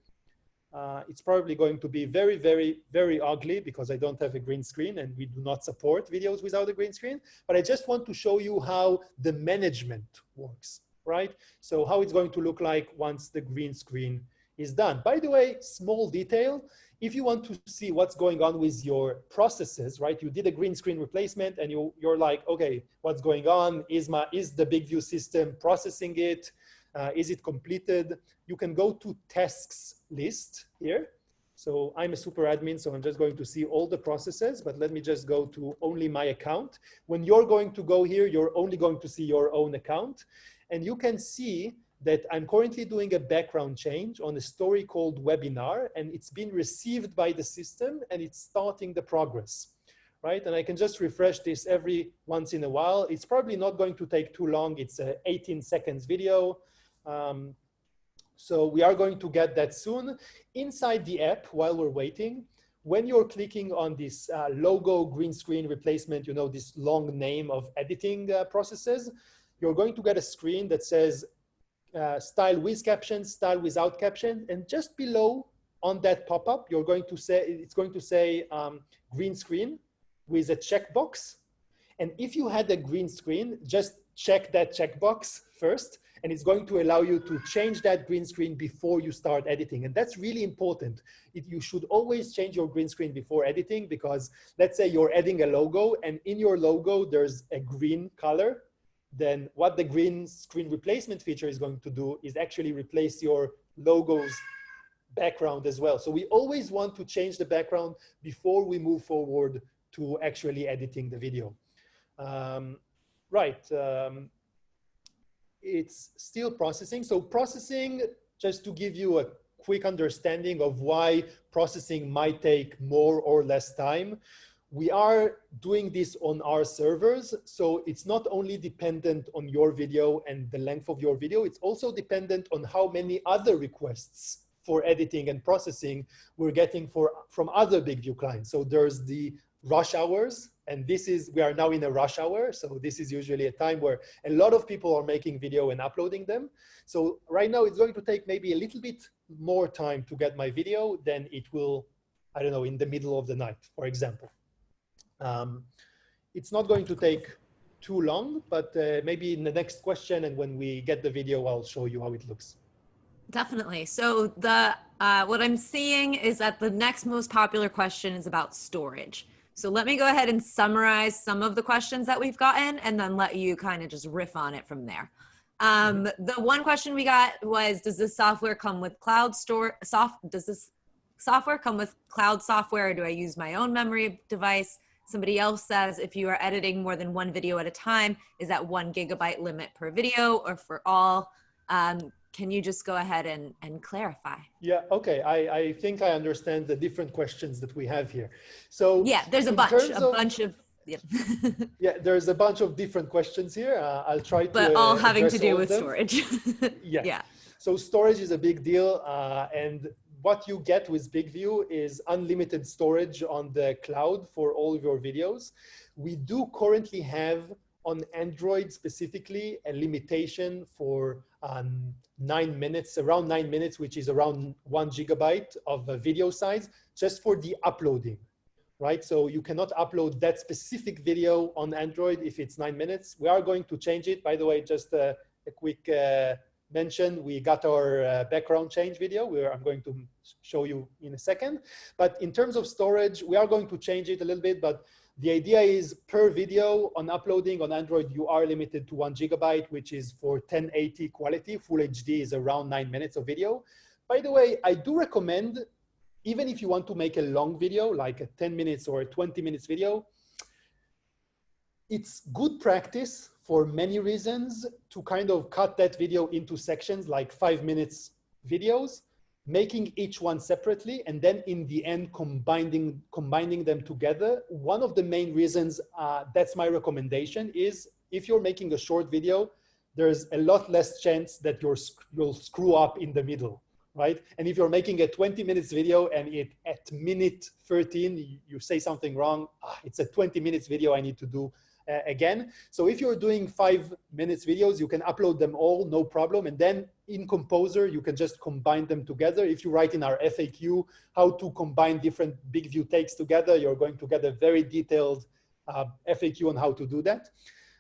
It's probably going to be very, very, very ugly because I don't have a green screen and we do not support videos without a green screen. But I just want to show you how the management works, right? So how it's going to look like once the green screen is done. By the way, small detail, if you want to see what's going on with your processes, right? You did a green screen replacement and you're like, okay, what's going on? Is the BigView system processing it? Is it completed? You can go to tasks list here. So I'm a super admin, so I'm just going to see all the processes, but let me just go to only my account. When you're going to go here, you're only going to see your own account. And you can see that I'm currently doing a background change on a story called webinar, and it's been received by the system and it's starting the progress, right? And I can just refresh this every once in a while. It's probably not going to take too long. It's a 18 seconds video. So we are going to get that soon. Inside the app, while we're waiting, when you're clicking on this logo green screen replacement, you know, this long name of editing processes, you're going to get a screen that says style with captions, style without caption. And just below on that pop-up, you're going to say, it's going to say green screen with a checkbox. And if you had a green screen, just check that checkbox first. And it's going to allow you to change that green screen before you start editing. And that's really important. You should always change your green screen before editing, because let's say you're adding a logo and in your logo, there's a green color. Then what the green screen replacement feature is going to do is actually replace your logo's background as well. So we always want to change the background before we move forward to actually editing the video. It's still processing. So processing, just to give you a quick understanding of why processing might take more or less time, we are doing this on our servers. So it's not only dependent on your video and the length of your video, it's also dependent on how many other requests for editing and processing we're getting from other BigView clients. So there's the rush hours, and we are now in a rush hour. So this is usually a time where a lot of people are making video and uploading them. So right now it's going to take maybe a little bit more time to get my video than it will, I don't know, in the middle of the night, for example. It's not going to take too long, but maybe in the next question, and when we get the video, I'll show you how it looks. Definitely. So what I'm seeing is that the next most popular question is about storage. So let me go ahead and summarize some of the questions that we've gotten and then let you kind of just riff on it from there. The one question we got was, does this software come with does this software come with cloud software, or do I use my own memory device? Somebody else says, if you are editing more than one video at a time, is that 1 GB limit per video or for all? Can you just go ahead and clarify? Yeah, okay. I think I understand the different questions that we have here. So yeah, there's a bunch of yeah. Yeah, there's a bunch of different questions here. I'll try to but all having to do with storage. Yeah. Yeah. So storage is a big deal, and what you get with BigView is unlimited storage on the cloud for all of your videos. We do currently have on Android specifically a limitation for 9 minutes, around 9 minutes, which is around 1 gigabyte of video size, just for the uploading, right? So you cannot upload that specific video on Android if it's 9 minutes. We are going to change it. By the way, just a quick mention, we got our background change video where I'm going to show you in a second. But in terms of storage, we are going to change it a little bit, but the idea is per video on uploading on Android, you are limited to 1 gigabyte, which is for 1080 quality. Full HD is around 9 minutes of video. By the way, I do recommend, even if you want to make a long video, like a 10 minutes or a 20 minutes video, it's good practice for many reasons to kind of cut that video into sections, like 5 minutes videos, making each one separately, and then in the end, combining them together. One of the main reasons, that's my recommendation, is if you're making a short video, there's a lot less chance that you'll screw up in the middle, right? And if you're making a 20 minutes video and at minute 13, you say something wrong, it's a 20 minutes video I need to do again. So if you're doing 5 minutes videos, you can upload them all, no problem. And then in Composer, you can just combine them together. If you write in our FAQ how to combine different BigView takes together, you're going to get a very detailed FAQ on how to do that.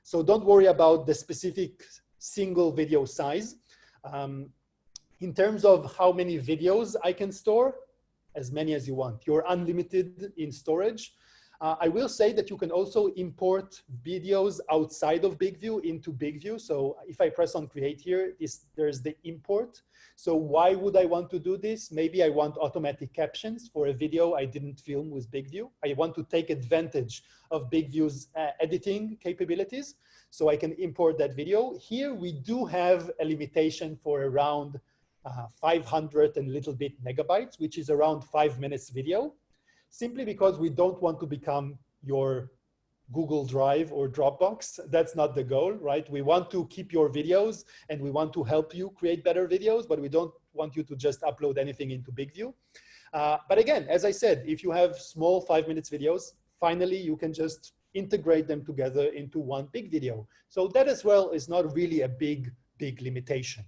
So don't worry about the specific single video size. In terms of how many videos I can store, as many as you want. You're unlimited in storage. I will say that you can also import videos outside of BigView into BigView. So if I press on create here, there's the import. So why would I want to do this? Maybe I want automatic captions for a video I didn't film with BigView. I want to take advantage of BigView's editing capabilities. So I can import that video. Here we do have a limitation for around 500 and little bit megabytes, which is around 5 minutes video. Simply because we don't want to become your Google Drive or Dropbox. That's not the goal, right? We want to keep your videos and we want to help you create better videos, but we don't want you to just upload anything into BigView. But again, as I said, if you have small 5 minutes videos, finally, you can just integrate them together into one big video. So that as well is not really a big limitation.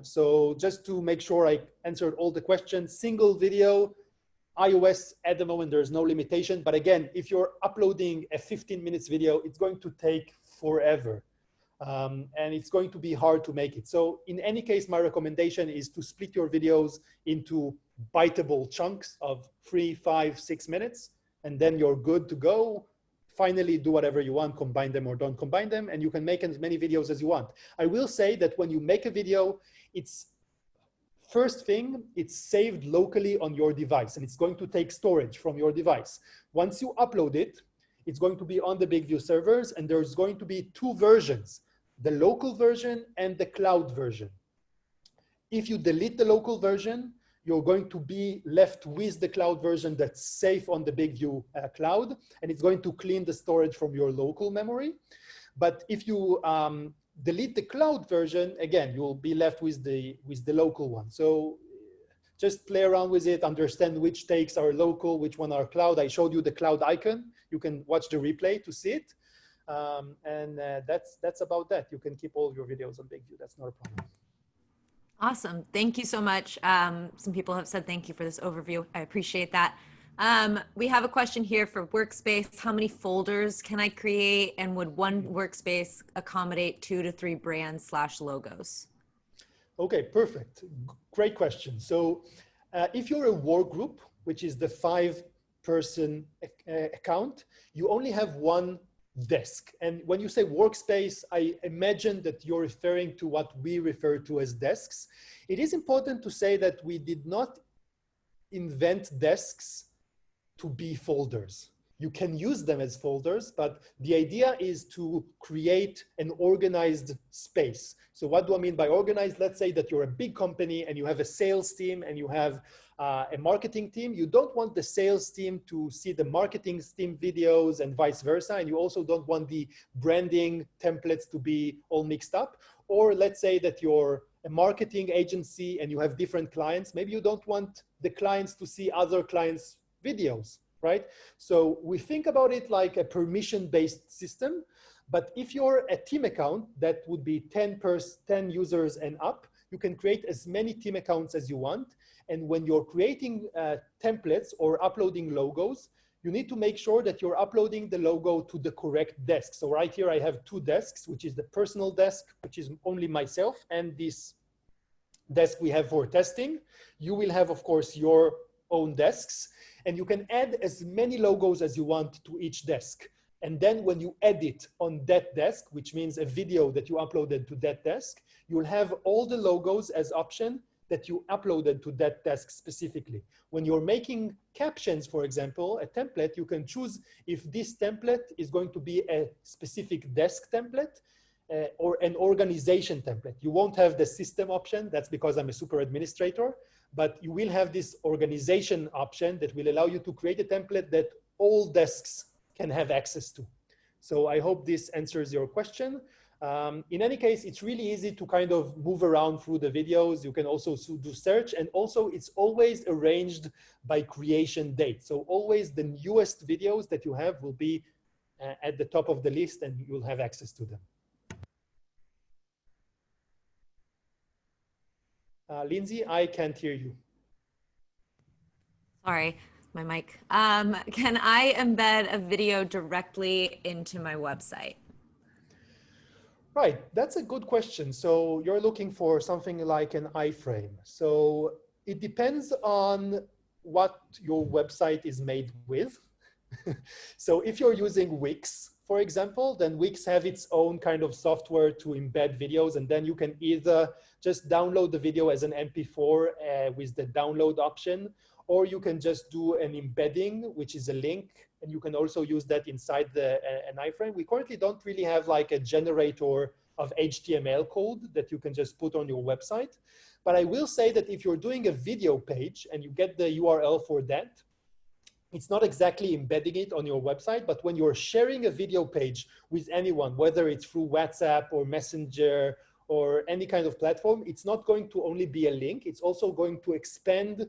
So just to make sure I answered all the questions, single video, iOS at the moment, there's no limitation. But again, if you're uploading a 15 minutes video, it's going to take forever. And it's going to be hard to make it. So in any case, my recommendation is to split your videos into biteable chunks of 3, 5, 6 minutes, and then you're good to go. Finally, do whatever you want, combine them or don't combine them, and you can make as many videos as you want. I will say that when you make a video, first thing, it's saved locally on your device, and it's going to take storage from your device. Once you upload it, it's going to be on the BigView servers, and there's going to be 2 versions, the local version and the cloud version. If you delete the local version, you're going to be left with the cloud version that's safe on the BigView cloud, and it's going to clean the storage from your local memory. But if you delete the cloud version, again, you'll be left with the local one. So just play around with it, understand which takes are local, which one are cloud. I showed you the cloud icon. You can watch the replay to see it. And that's about that. You can keep all your videos on BigView. That's not a problem. Awesome. Thank you so much. Some people have said thank you for this overview. I appreciate that. We have a question here for Workspace. How many folders can I create? And would one workspace accommodate 2 to 3 brands / logos? Okay, perfect. Great question. So if you're a work group, which is the 5-person account, you only have one desk. And when you say workspace, I imagine that you're referring to what we refer to as desks. It is important to say that we did not invent desks to be folders. You can use them as folders, but the idea is to create an organized space. So what do I mean by organized? Let's say that you're a big company and you have a sales team and you have a marketing team. You don't want the sales team to see the marketing team videos and vice versa. And you also don't want the branding templates to be all mixed up. Or let's say that you're a marketing agency and you have different clients. Maybe you don't want the clients to see other clients' videos, right? So we think about it like a permission-based system. But if you're a team account, that would be 10 users and up, you can create as many team accounts as you want. And when you're creating templates or uploading logos, you need to make sure that you're uploading the logo to the correct desk. So right here, I have two desks, which is the personal desk, which is only myself, and this desk we have for testing. You will have, of course, your own desks, and you can add as many logos as you want to each desk. And then when you edit on that desk, which means a video that you uploaded to that desk, you'll have all the logos as option that you uploaded to that desk specifically. When you're making captions, for example, a template, you can choose if this template is going to be a specific desk template or an organization template. You won't have the system option. That's because I'm a super administrator, but you will have this organization option that will allow you to create a template that all desks can have access to. So I hope this answers your question. In any case, it's really easy to kind of move around through the videos. You can also do search, and also it's always arranged by creation date. So always the newest videos that you have will be at the top of the list, and you'll have access to them. Lindsay, I can't hear you. Sorry, my mic. Can I embed a video directly into my website? Right, that's a good question. So you're looking for something like an iframe. So it depends on what your website is made with. So if you're using Wix, for example, then Wix have its own kind of software to embed videos, and then you can either just download the video as an MP4 with the download option, or you can just do an embedding, which is a link, and you can also use that inside an iframe. We currently don't really have like a generator of HTML code that you can just put on your website. But I will say that if you're doing a video page and you get the URL for that, it's not exactly embedding it on your website, but when you're sharing a video page with anyone, whether it's through WhatsApp or Messenger or any kind of platform, it's not going to only be a link. It's also going to expand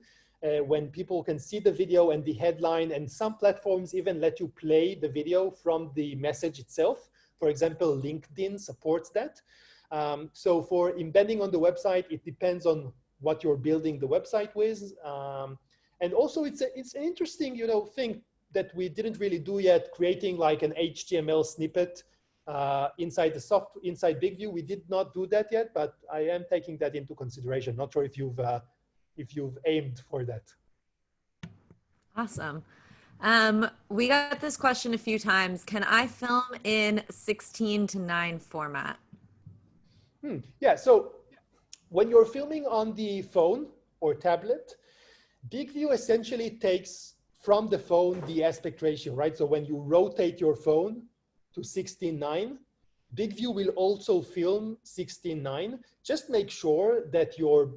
when people can see the video and the headline, and some platforms even let you play the video from the message itself. For example, LinkedIn supports that. So for embedding on the website, it depends on what you're building the website with. And also it's an interesting, thing that we didn't really do yet, creating like an HTML snippet inside BigView. We did not do that yet, but I am taking that into consideration. Not sure if you've aimed for that. Awesome. We got this question a few times. Can I film in 16:9 format? Yeah, so when you're filming on the phone or tablet, BigView essentially takes from the phone the aspect ratio, right? So when you rotate your phone to 16:9, BigView will also film 16:9. Just make sure that your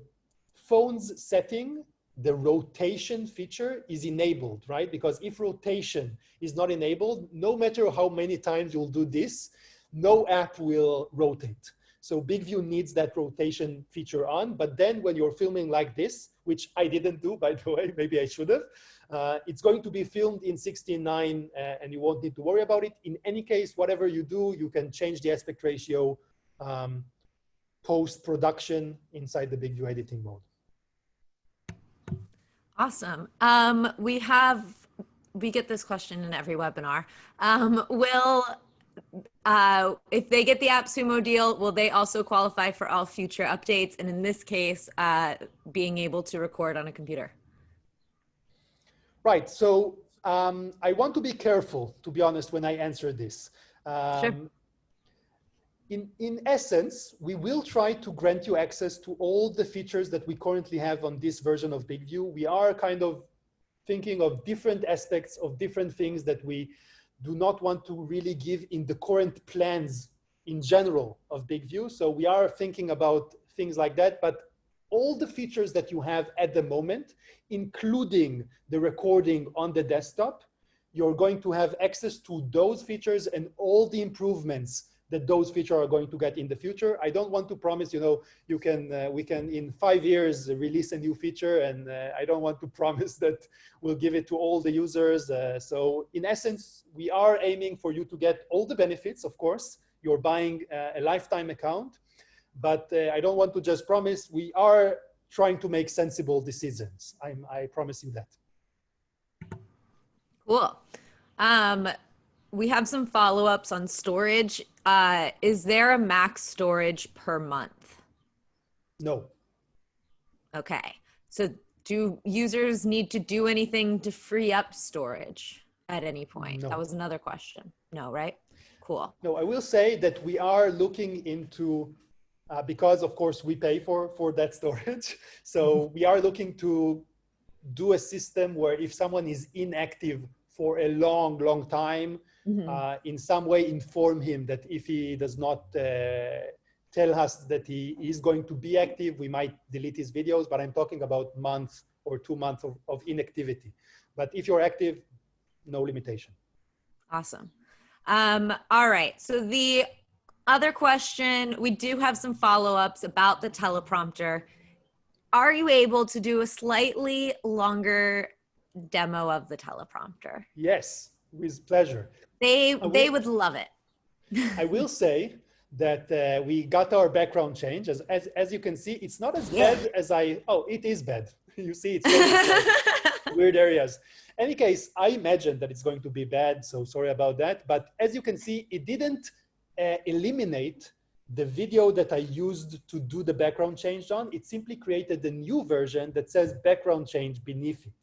phone's setting, the rotation feature, is enabled, right? Because if rotation is not enabled, no matter how many times you'll do this, no app will rotate. So BigView needs that rotation feature on, but then when you're filming like this, which I didn't do, by the way, maybe I should have, it's going to be filmed in 16:9 and you won't need to worry about it. In any case, whatever you do, you can change the aspect ratio post-production inside the BigView editing mode. Awesome. We get this question in every webinar. If they get the AppSumo deal, will they also qualify for all future updates? And in this case, being able to record on a computer? Right. So I want to be careful, to be honest, when I answer this. Sure. In essence, we will try to grant you access to all the features that we currently have on this version of BigView. We are kind of thinking of different aspects of different things that we do not want to really give in the current plans in general of BigView. So we are thinking about things like that, but all the features that you have at the moment, including the recording on the desktop, you're going to have access to those features and all the improvements that those features are going to get in the future. I don't want to promise, we can in 5 years release a new feature, and I don't want to promise that we'll give it to all the users. So in essence, we are aiming for you to get all the benefits. Of course, you're buying a lifetime account, but I don't want to just promise. We are trying to make sensible decisions. I promise you that. Cool. We have some follow-ups on storage. Is there a max storage per month? No. Okay. So do users need to do anything to free up storage at any point? No. That was another question. No, right? Cool. No, I will say that we are looking into, because of course we pay for that storage. So we are looking to do a system where if someone is inactive for a long, long time, in some way inform him that if he does not tell us that he is going to be active, we might delete his videos, but I'm talking about months or 2 months of inactivity. But if you're active, no limitation. Awesome. All right. So the other question, we do have some follow-ups about the teleprompter. Are you able to do a slightly longer demo of the teleprompter? Yes, with pleasure. They would love it. I will say that we got our background change. As you can see, it's not as bad as it is bad. You see, it's weird areas. Any case, I imagined that it's going to be bad, so sorry about that. But as you can see, it didn't eliminate the video that I used to do the background change on. It simply created a new version that says background change beneath it.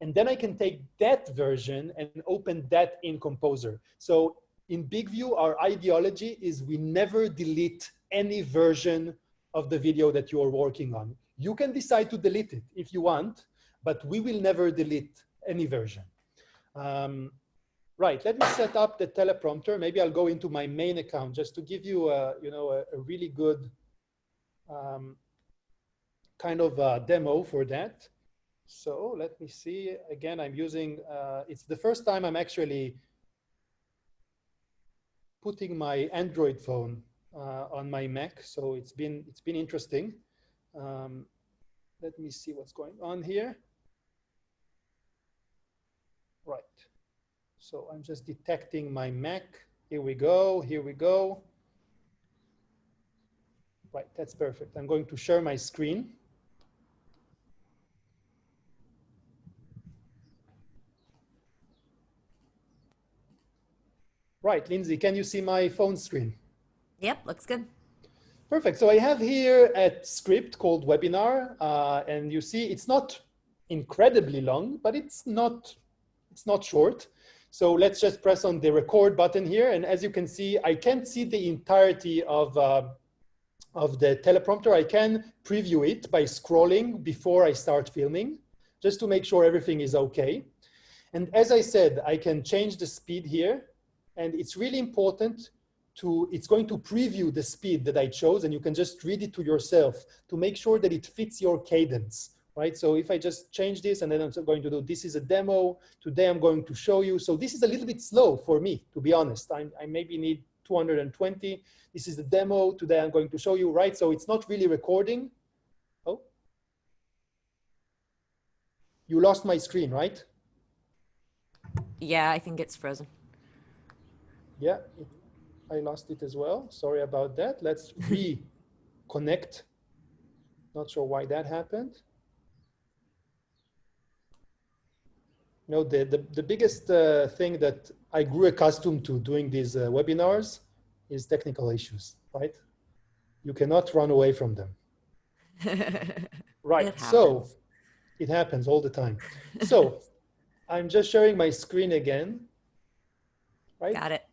And then I can take that version and open that in Composer. So in BigView, our ideology is we never delete any version of the video that you are working on. You can decide to delete it if you want, but we will never delete any version. Right, let me set up the teleprompter. Maybe I'll go into my main account just to give you a really good kind of demo for that. So let me see. Again, I'm using, it's the first time I'm actually putting my Android phone on my Mac. So it's been interesting. Let me see what's going on here. Right. So I'm just detecting my Mac. Here we go. Here we go. Right. That's perfect. I'm going to share my screen. Right, Lindsay, can you see my phone screen? Yep, looks good. Perfect. So I have here a script called webinar, and you see it's not incredibly long, but it's not short. So let's just press on the record button here, and as you can see, I can't see the entirety of the teleprompter. I can preview it by scrolling before I start filming, just to make sure everything is okay. And as I said, I can change the speed here. And it's really important it's going to preview the speed that I chose, and you can just read it to yourself to make sure that it fits your cadence, right? So if I just change this and then I'm going to do, this is a demo, today I'm going to show you. So this is a little bit slow for me, to be honest. I maybe need 220. This is the demo, today I'm going to show you, right? So it's not really recording. Oh, you lost my screen, right? Yeah, I think it's frozen. Yeah, I lost it as well. Sorry about that. Let's reconnect. Not sure why that happened. You know, the biggest thing that I grew accustomed to doing these webinars is technical issues, right? You cannot run away from them. Right, so it happens all the time. So I'm just sharing my screen again, right? Got it.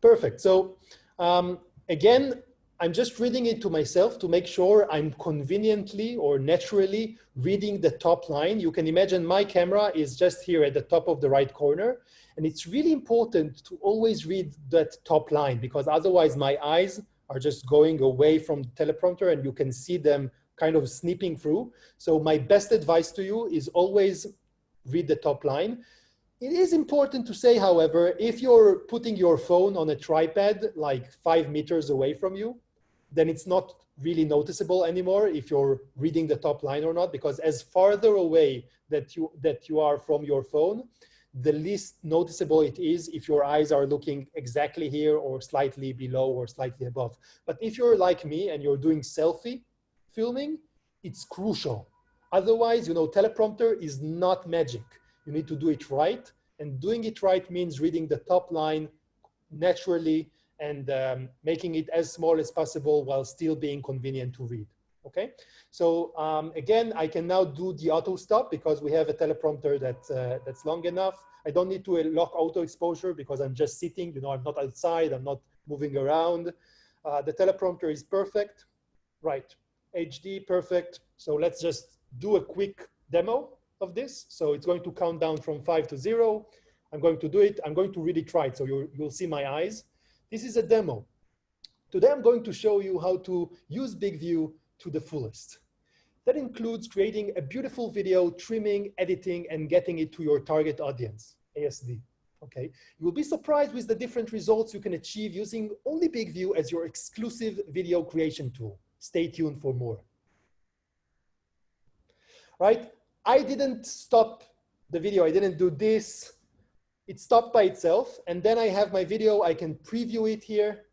Perfect. So again, I'm just reading it to myself to make sure I'm conveniently or naturally reading the top line. You can imagine my camera is just here at the top of the right corner. And it's really important to always read that top line, because otherwise my eyes are just going away from the teleprompter and you can see them kind of snipping through. So my best advice to you is always read the top line. It is important to say, however, if you're putting your phone on a tripod like 5 meters away from you, then it's not really noticeable anymore if you're reading the top line or not, because as farther away that you are from your phone, the least noticeable it is if your eyes are looking exactly here or slightly below or slightly above. But if you're like me and you're doing selfie filming, it's crucial. Otherwise, teleprompter is not magic. You need to do it right. And doing it right means reading the top line naturally and making it as small as possible while still being convenient to read. Okay, so again, I can now do the auto stop because we have a teleprompter that's long enough. I don't need to lock auto exposure because I'm just sitting, I'm not outside, I'm not moving around. The teleprompter is perfect, right? HD, perfect. So let's just do a quick demo of this. So it's going to count down from 5 to 0. I'm going to do it. I'm going to really try it. So you'll see my eyes. This is a demo. Today, I'm going to show you how to use BigView to the fullest. That includes creating a beautiful video, trimming, editing, and getting it to your target audience, ASD. Okay, you will be surprised with the different results you can achieve using only BigView as your exclusive video creation tool. Stay tuned for more. Right, I didn't stop the video. I didn't do this. It stopped by itself. And then I have my video. I can preview it here.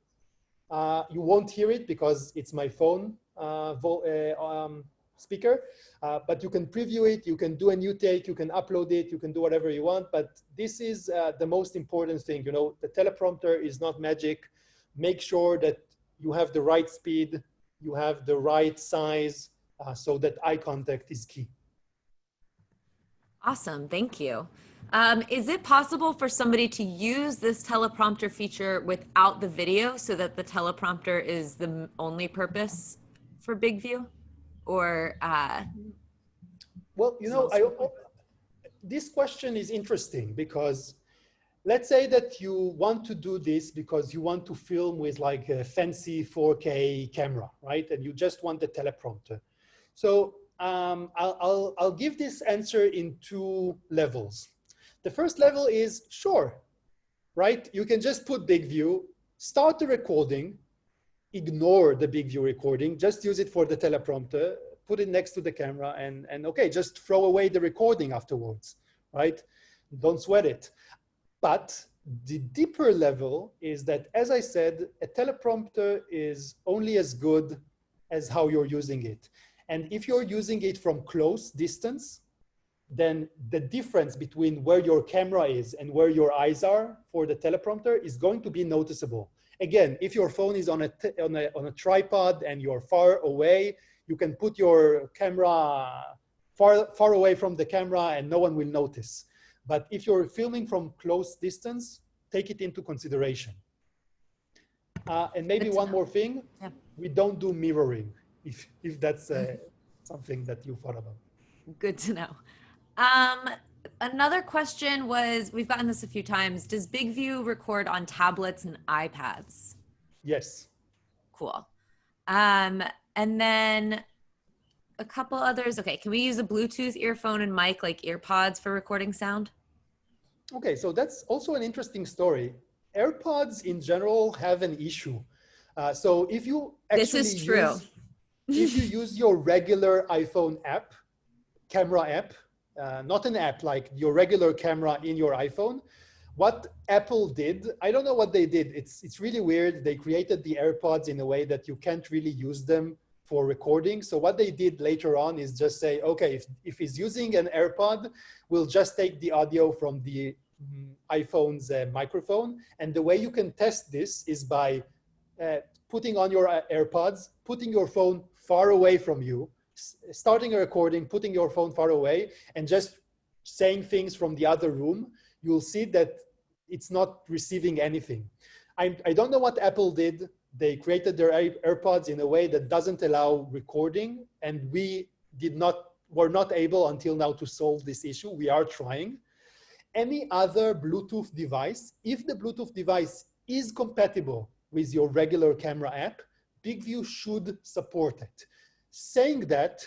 You won't hear it because it's my phone speaker, but you can preview it, you can do a new take, you can upload it, you can do whatever you want, but this is the most important thing. The teleprompter is not magic. Make sure that you have the right speed, you have the right size, so that eye contact is key. Awesome, thank you. Is it possible for somebody to use this teleprompter feature without the video so that the teleprompter is the only purpose for BigView? Or well, this question is interesting because let's say that you want to do this because you want to film with like a fancy 4K camera, right? And you just want the teleprompter. So I'll give this answer in 2 levels. The first level is sure, right? You can just put BigView, start the recording, ignore the BigView recording, just use it for the teleprompter, put it next to the camera, and okay, just throw away the recording afterwards, right? Don't sweat it. But the deeper level is that, as I said, a teleprompter is only as good as how you're using it. And if you're using it from close distance, then the difference between where your camera is and where your eyes are for the teleprompter is going to be noticeable. Again, if your phone is on a tripod and you're far away, you can put your camera far away from the camera and no one will notice. But if you're filming from close distance, take it into consideration. And maybe one more thing, yeah. We don't do mirroring, if that's something that you thought about. Good to know. Another question was, we've gotten this a few times, does BigView record on tablets and iPads? Yes. Cool. And then a couple others. Okay, can we use a Bluetooth earphone and mic like EarPods for recording sound? Okay, so that's also an interesting story. AirPods in general have an issue. So if you actually this is true. If you use your regular iPhone app, camera app, not an app like your regular camera in your iPhone, what Apple did, I don't know what they did. It's really weird. They created the AirPods in a way that you can't really use them for recording. So what they did later on is just say, okay, if he's using an AirPod, we'll just take the audio from the iPhone's microphone. And the way you can test this is by putting on your AirPods, putting your phone far away from you, starting a recording, putting your phone far away, and just saying things from the other room. You'll see that it's not receiving anything. I don't know what Apple did. They created their AirPods in a way that doesn't allow recording, and were not able until now to solve this issue. We are trying. Any other Bluetooth device, if the Bluetooth device is compatible with your regular camera app, BigView should support it. Saying that,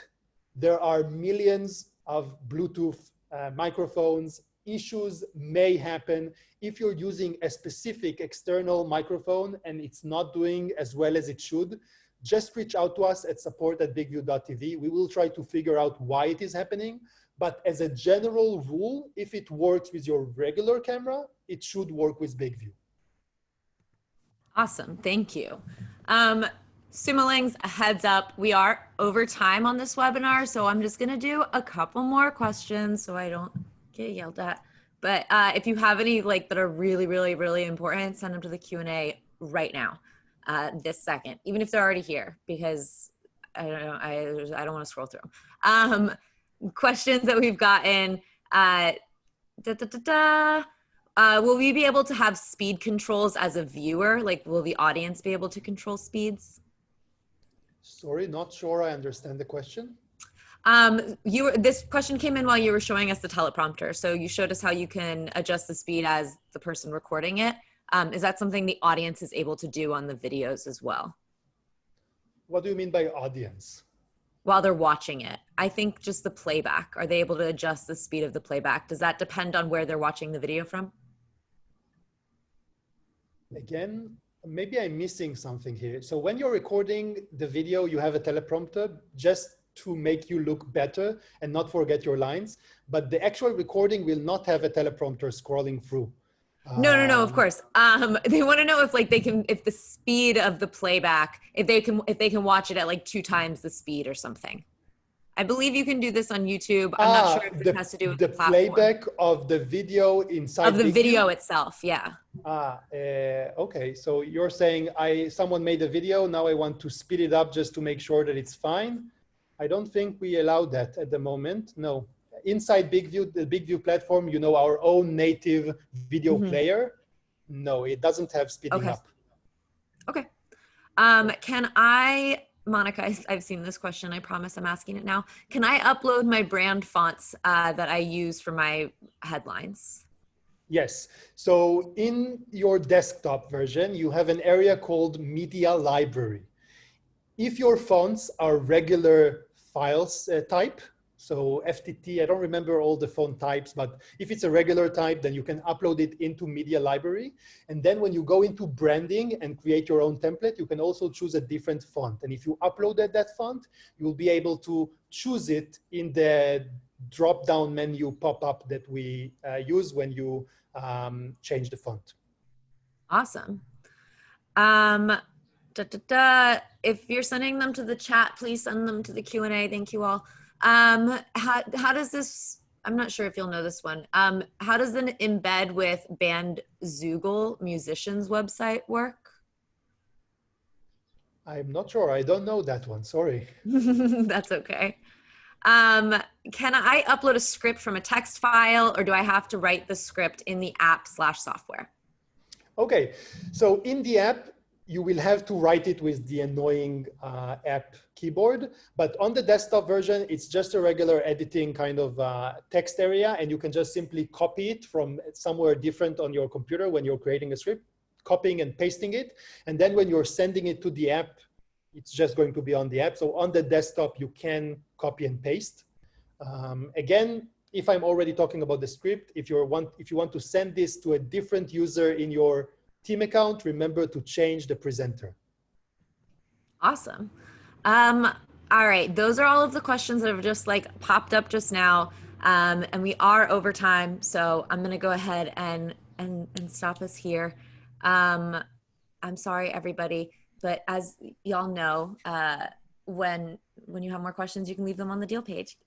there are millions of Bluetooth microphones issues may happen if you're using a specific external microphone and it's not doing as well as it should. Just reach out to us at support@bigview.tv. We will try to figure out why it is happening. But as a general rule, if it works with your regular camera, it should work with BigView. Awesome, thank you. Sumolings, a heads up, we are over time on this webinar, so I'm just gonna do a couple more questions so I don't get yelled at. But if you have any that are really, really, really important, send them to the Q&A right now, this second, even if they're already here, because I don't know, I don't wanna scroll through. Questions that we've gotten, will we be able to have speed controls as a viewer? Will the audience be able to control speeds? Sorry, not sure I understand the question. This question came in while you were showing us the teleprompter. So you showed us how you can adjust the speed as the person recording it. Is that something the audience is able to do on the videos as well? What do you mean by audience? While they're watching it. I think just the playback. Are they able to adjust the speed of the playback? Does that depend on where they're watching the video from? Again, maybe I'm missing something here. So when you're recording the video, you have a teleprompter just to make you look better and not forget your lines. But the actual recording will not have a teleprompter scrolling through. No, of course. They want to know if the speed of the playback, if they can watch it at 2 times the speed or something. I believe you can do this on YouTube. I'm not sure if it has to do with the platform. Playback of the video inside of the video itself. Yeah. Okay. So you're saying someone made a video. Now I want to speed it up just to make sure that it's fine. I don't think we allow that at the moment. No. Inside BigView, the BigView platform, our own native video player. No, it doesn't have speeding up. Okay. Monica, I've seen this question. I promise I'm asking it now. Can I upload my brand fonts that I use for my headlines? Yes. So in your desktop version, you have an area called Media Library. If your fonts are regular files type, so FTT, I don't remember all the font types, but if it's a regular type, then you can upload it into Media Library. And then when you go into branding and create your own template, you can also choose a different font. And if you uploaded that font, you'll be able to choose it in the drop-down menu pop-up that we use when you change the font. Awesome. If you're sending them to the chat, please send them to the Q&A. Thank you all. How does this, I'm not sure if you'll know this one. How does an embed with band Zoogle musicians website work? I'm not sure. I don't know that one. Sorry. That's okay. Can I upload a script from a text file, or do I have to write the script in the app/software? Okay. So in the app, you will have to write it with the annoying app keyboard, but on the desktop version, it's just a regular editing kind of text area, and you can just simply copy it from somewhere different on your computer when you're creating a script, copying and pasting it. And then when you're sending it to the app, it's just going to be on the app. So on the desktop, you can copy and paste. Again, if I'm already talking about the script, if you want to send this to a different user in your team account, remember to change the presenter. Awesome. All right, those are all of the questions that have just popped up just now. And we are over time, so I'm gonna go ahead and stop us here. I'm sorry, everybody, but as y'all know, when you have more questions, you can leave them on the deal page.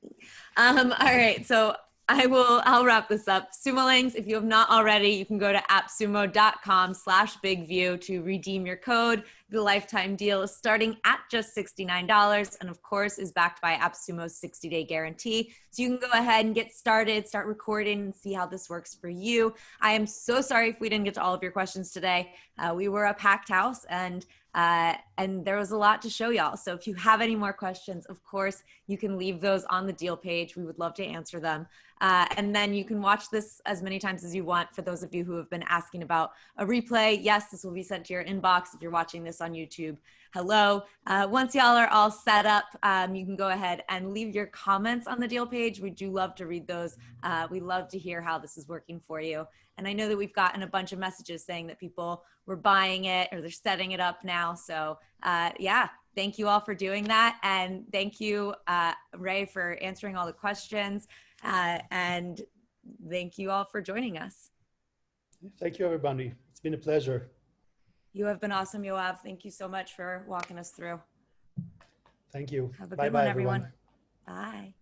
All right, so I'll wrap this up. Sumolings, if you have not already, you can go to appsumo.com/BigView to redeem your code. The lifetime deal is starting at just $69 and of course is backed by AppSumo's 60-day guarantee. So you can go ahead and get started, start recording and see how this works for you. I am so sorry if we didn't get to all of your questions today. We were a packed house and there was a lot to show y'all. So if you have any more questions, of course, you can leave those on the deal page. We would love to answer them. And then you can watch this as many times as you want. For those of you who have been asking about a replay, yes, this will be sent to your inbox if you're watching this this on YouTube, hello. Once y'all are all set up, you can go ahead and leave your comments on the deal page. We do love to read those. We love to hear how this is working for you. And I know that we've gotten a bunch of messages saying that people were buying it or they're setting it up now. So yeah, thank you all for doing that. And thank you, Ray, for answering all the questions. And thank you all for joining us. Thank you, everybody. It's been a pleasure. You have been awesome, Yoav. Thank you so much for walking us through. Thank you. Have a good Bye-bye, one, everyone. everyone. Bye.